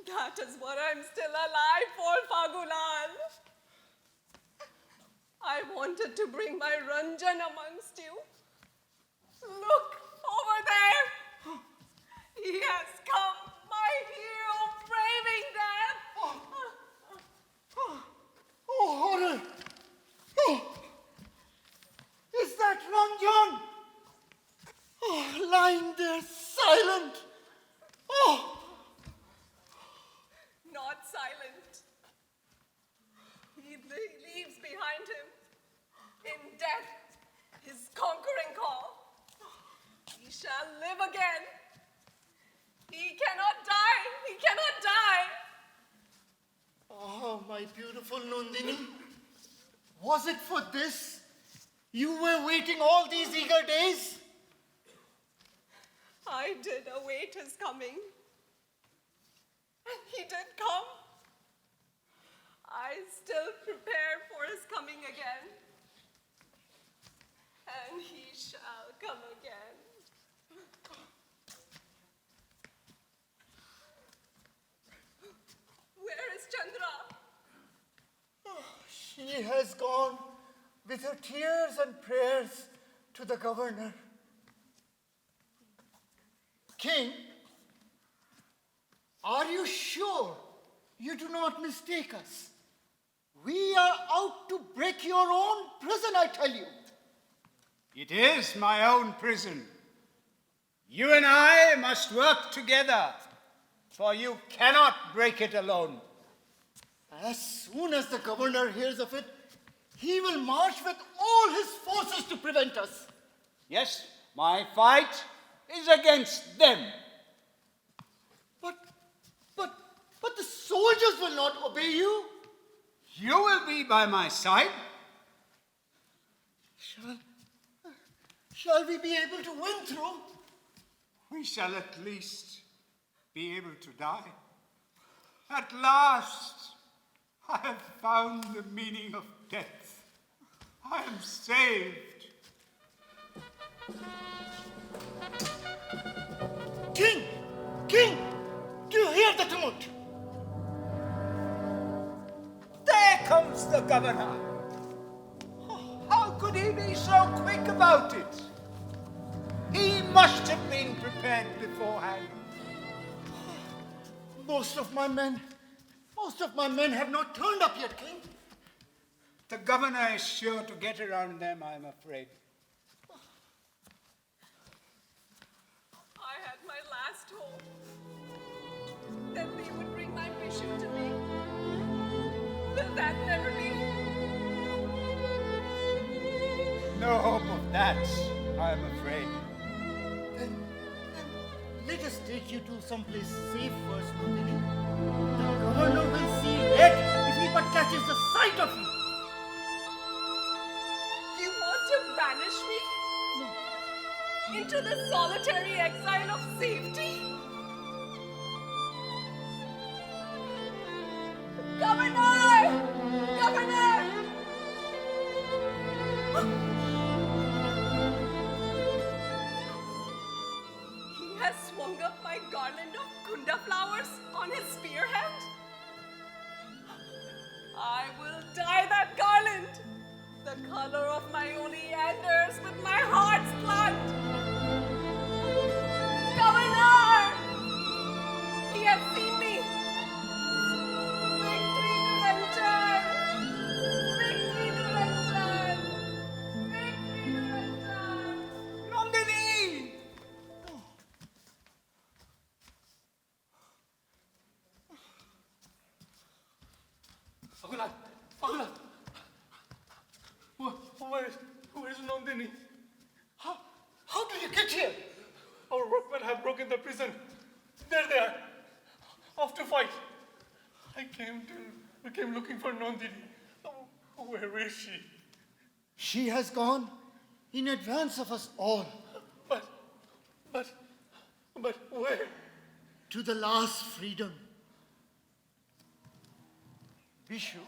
That is what I'm still alive for, Phagulal. I wanted to bring my Ranjan amongst you. Look over there. He has come, my hero, braving death. Oh, horror! Oh, is that Ranjan? Oh, lying there silent. Oh, Not silent. He leaves behind him, in death, his conquering call. He shall live again. He cannot die. He cannot die. oh, my beautiful Nandini. Was it for this you were waiting all these eager days? I did await his coming. And he did come. I still prepare for his coming again. And he shall come again. Where is Chandra? She has gone with her tears and prayers to the governor. King, are you sure you do not mistake us? We are out to break your own prison, I tell you. It is my own prison. You and I must work together, for you cannot break it alone. As soon as the governor hears of it, he will march with all his forces to prevent us. Yes, my fight is against them. But the soldiers will not obey you. You will be by my side. Shall we be able to win through? We shall at least be able to die. At last, I have found the meaning of death. I am saved. King! King! Do you hear the tumult? There comes the governor. Oh, how could he be so quick about it? He must have been prepared beforehand. Most of my men have not turned up yet, King. The governor is sure to get around them, I'm afraid. I had my last hope that they would bring my Bishu to me. Will that never be? No hope of that, I'm afraid. Then let us take you to some place safe first, Nandini. The governor will see red if he but catches the sight of you. You want to banish me? No. Into the solitary exile of safety? Governor! Governor! He has swung up my garland of kunda flowers on his spearhead. I will dye that garland the color of my oleanders with my heart's blood. Governor! He has seen me. Victory to Ranjan! Victory to Ranjan! Victory to Ranjan! Nandini! Pagula! Where is Nandini? How do you get here? Our workmen have broken the prison. There they are. Off to fight. I came looking for Nandini. Oh, where is she? She has gone in advance of us all. But where? To the last freedom. Bishu,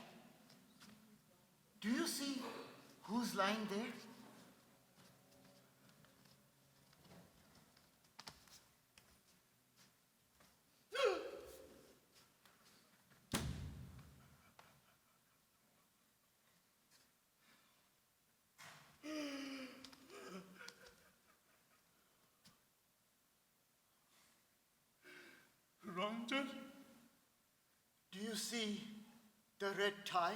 do you see who's lying there? Ranjan? Do you see the red tie?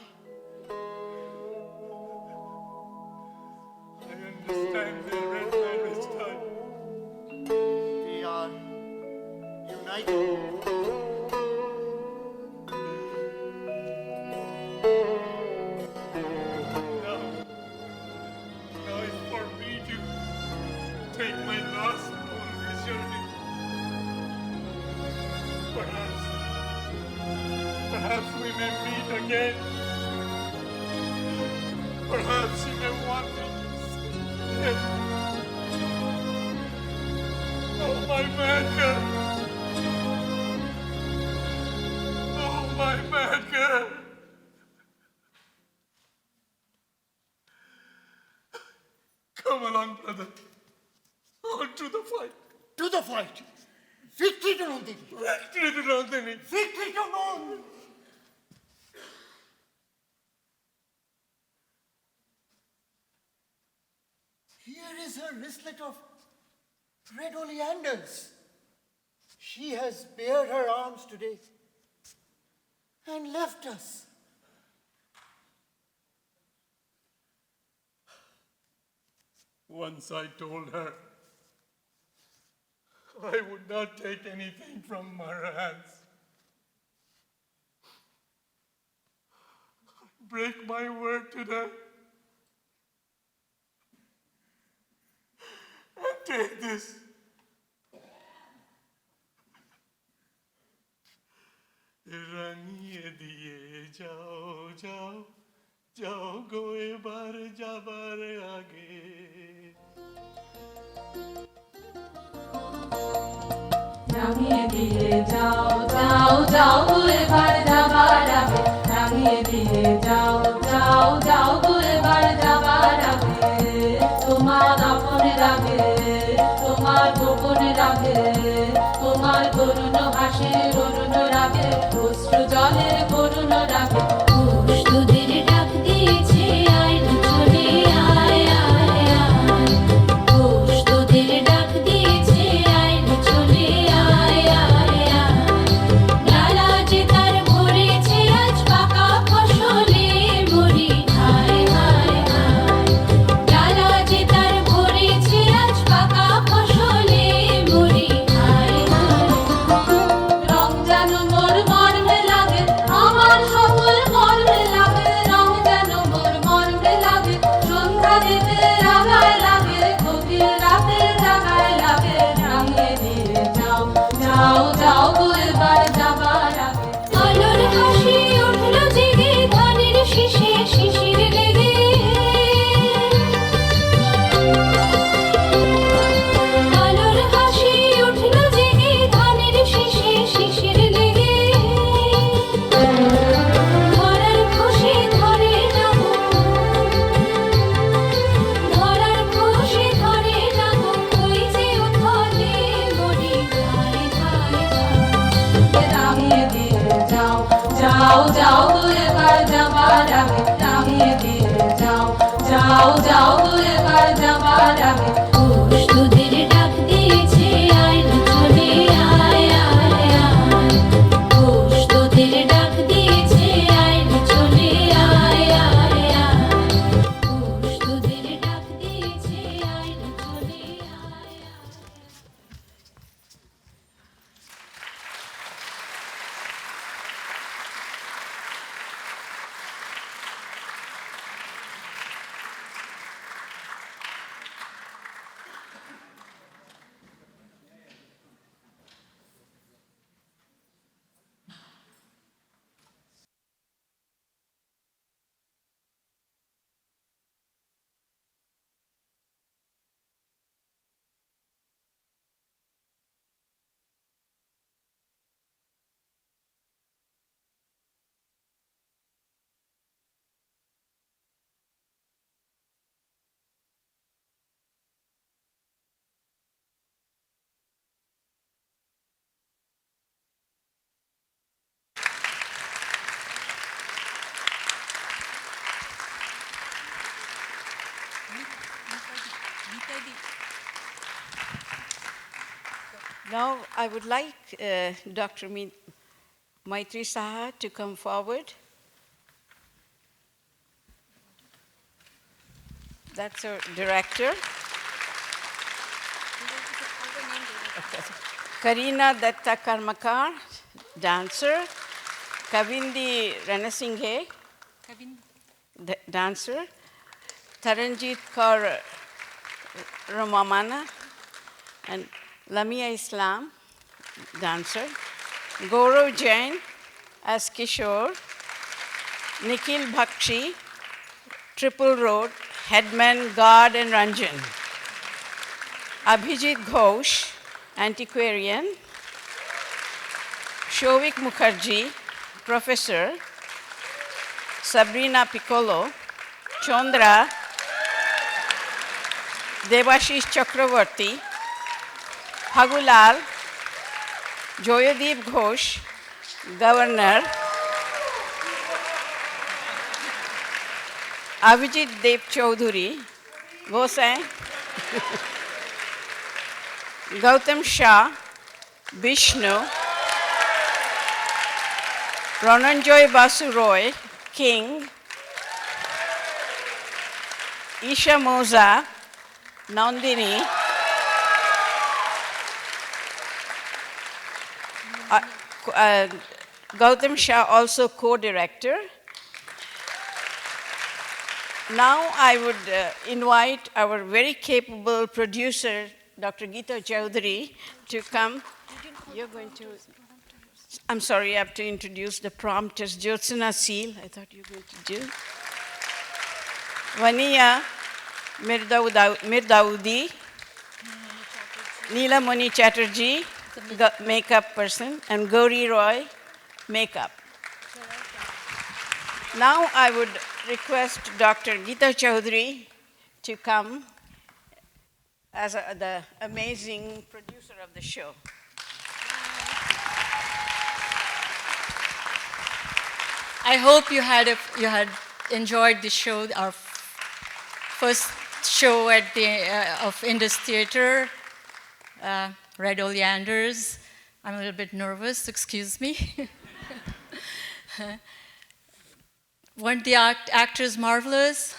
I understand the red man is time. We are united. Now it's for me to take my last on this journey. Perhaps we may meet again. Perhaps you may want me to stay. Oh, my mad girl. Oh, my mad girl. Come along, brother. On to the fight. To the fight. Victory to Nandini. Victory to Nandini. Victory to Nandini. Here is her wristlet of red oleanders. She has bared her arms today and left us. Once I told her I would not take anything from her hands. Break my word today and take this. রাঙিয়ে দিয়ে যাও যাও যাও গো এবার যাবার আগে রাঙিয়ে দিয়ে যাও যাও যাও গো এবার যাবার আগে রাঙিয়ে দিয়ে যাও যাও যাও গো এবার যাবার আগে তোমার আপনের আগে তোমার গোপনের আগে তোমার করুণ হাসির অরুণ রাগে অশ্রু জলের করুণ রাগে দুধের ডাক দিয়েছে আয় চলে আয় আয় আয় দুধের ডাক দিয়েছে আয় চলে আয় আয় আয় ডালা যে তার ভরেছে আজ পাকা ফসলে মরি হায় হায় হায় ডালা যে তার ভরেছে আজ পাকা ফসলে মরি হায় হায় রং যেন মোর মর্মে লাগে আমার সকল মর্মে লাগে রং যেন মোর মর্মে লাগে সন্ধ্যা দিতে রাগায় লাগে গভীর রাতে জাগায় লাগে রাঙিয়ে দিয়ে যাও যাও যাও গো এবার যাবার আগে আলোর হাসি উঠল জেগে ধানের শীষে শিশির লেগে আলোর হাসি উঠল জেগে ধানের শীষে শিশির লেগে ধরার খুশি ধরে না গো ধরার খুশি ধরে না গো ওই যে উথলে মরি হায় হায় হায় রাঙিয়ে দিয়ে যাও যাও যাও গো এবার যাবার আগে রাঙিয়ে দিয়ে যাও যাও যাও গো এবার যাবার আগে দুধের ডাক দিয়েছে আয় চলে আয় আয় আয় দুধের ডাক দিয়েছে আয় চলে আয় আয় আয় দুধের ডাক দিয়েছে আয় চলে আয় আয় Now I would like Dr. Maitri Saha to come forward. That's our director. Karina Datta Karmakar, dancer. Kavindi Ranasinghe, dancer. Taranjit Kaur Ramamana, and Lamia Islam, dancer. Gaurav Jain as Kishore. Nikhil Bhakshi, Triple Road, headman, guard, and Ranjan. Abhijit Ghosh, antiquarian. Shovik Mukherjee, professor. Sabrina Piccolo. Chandra. Devashish Chakravarti. Phagulal. Joyadeep Ghosh, governor. Avijit Dev Chaudhuri, Gosai. Gautam Shah, Vishnu, Rananjoy Basu Roy, King, Isha Moza, Nandini, Gautam Shah, also co-director. Now I would invite our very capable producer, Dr. Geeta Chowdhury, to come. You're going to, I'm sorry, I have to introduce the prompters. Jyotsna Seal, I thought you were going to do. Vania Mirdaudi, Neela Moni Chatterjee, makeup person, and Gauri Roy, makeup. Now I would request Dr. Geeta Chowdhury to come as the amazing producer of the show. I hope you had enjoyed the show, our first show at of Indus Theatre, Red Oleanders. I'm a little bit nervous, excuse me. Weren't the actors marvelous?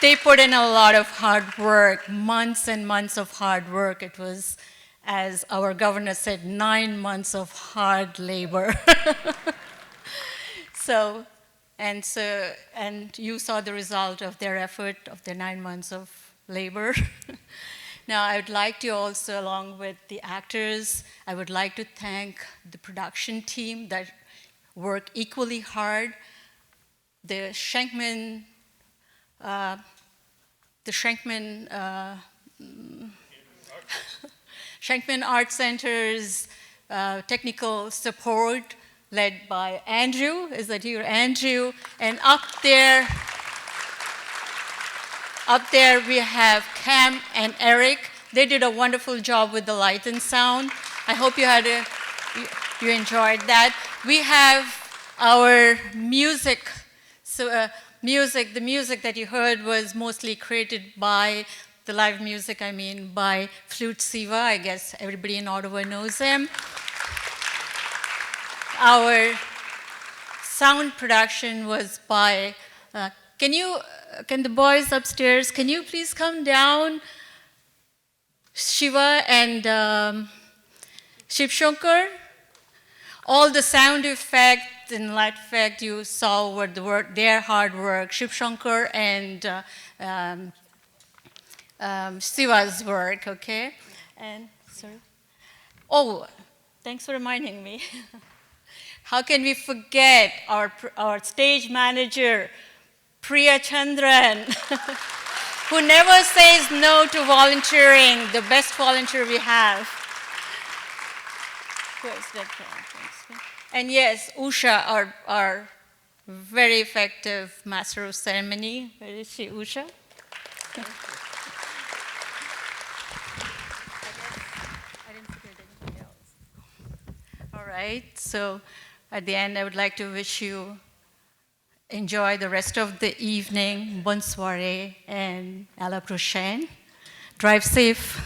They put in a lot of hard work, months and months of hard work. It was, as our governor said, 9 months of hard labor. And you saw the result of their effort, of their 9 months of labor. Now, I would like to also, along with the actors, I would like to thank the production team that worked equally hard. The Schenkman Art Center's technical support, led by Andrew. Is that you, Andrew? And up there we have Cam and Eric. They did a wonderful job with the light and sound. I hope you enjoyed that. We have our music. So the music that you heard was mostly created by the live music, by Flute Siva. I guess everybody in Ottawa knows him. Our sound production was by, can the boys upstairs, can you please come down? Shiva and Shiv Shankar. All the sound effect and light effect you saw were their hard work. Shiv Shankar and Siva's work, okay? And, sorry. Oh, thanks for reminding me. How can we forget our stage manager, Priya Chandran, who never says no to volunteering, the best volunteer we have. And yes, Usha, our very effective master of ceremony. Where is she, Usha? All right, so at the end, I would like to wish you enjoy the rest of the evening. Bonne soirée and à la prochaine. Drive safe.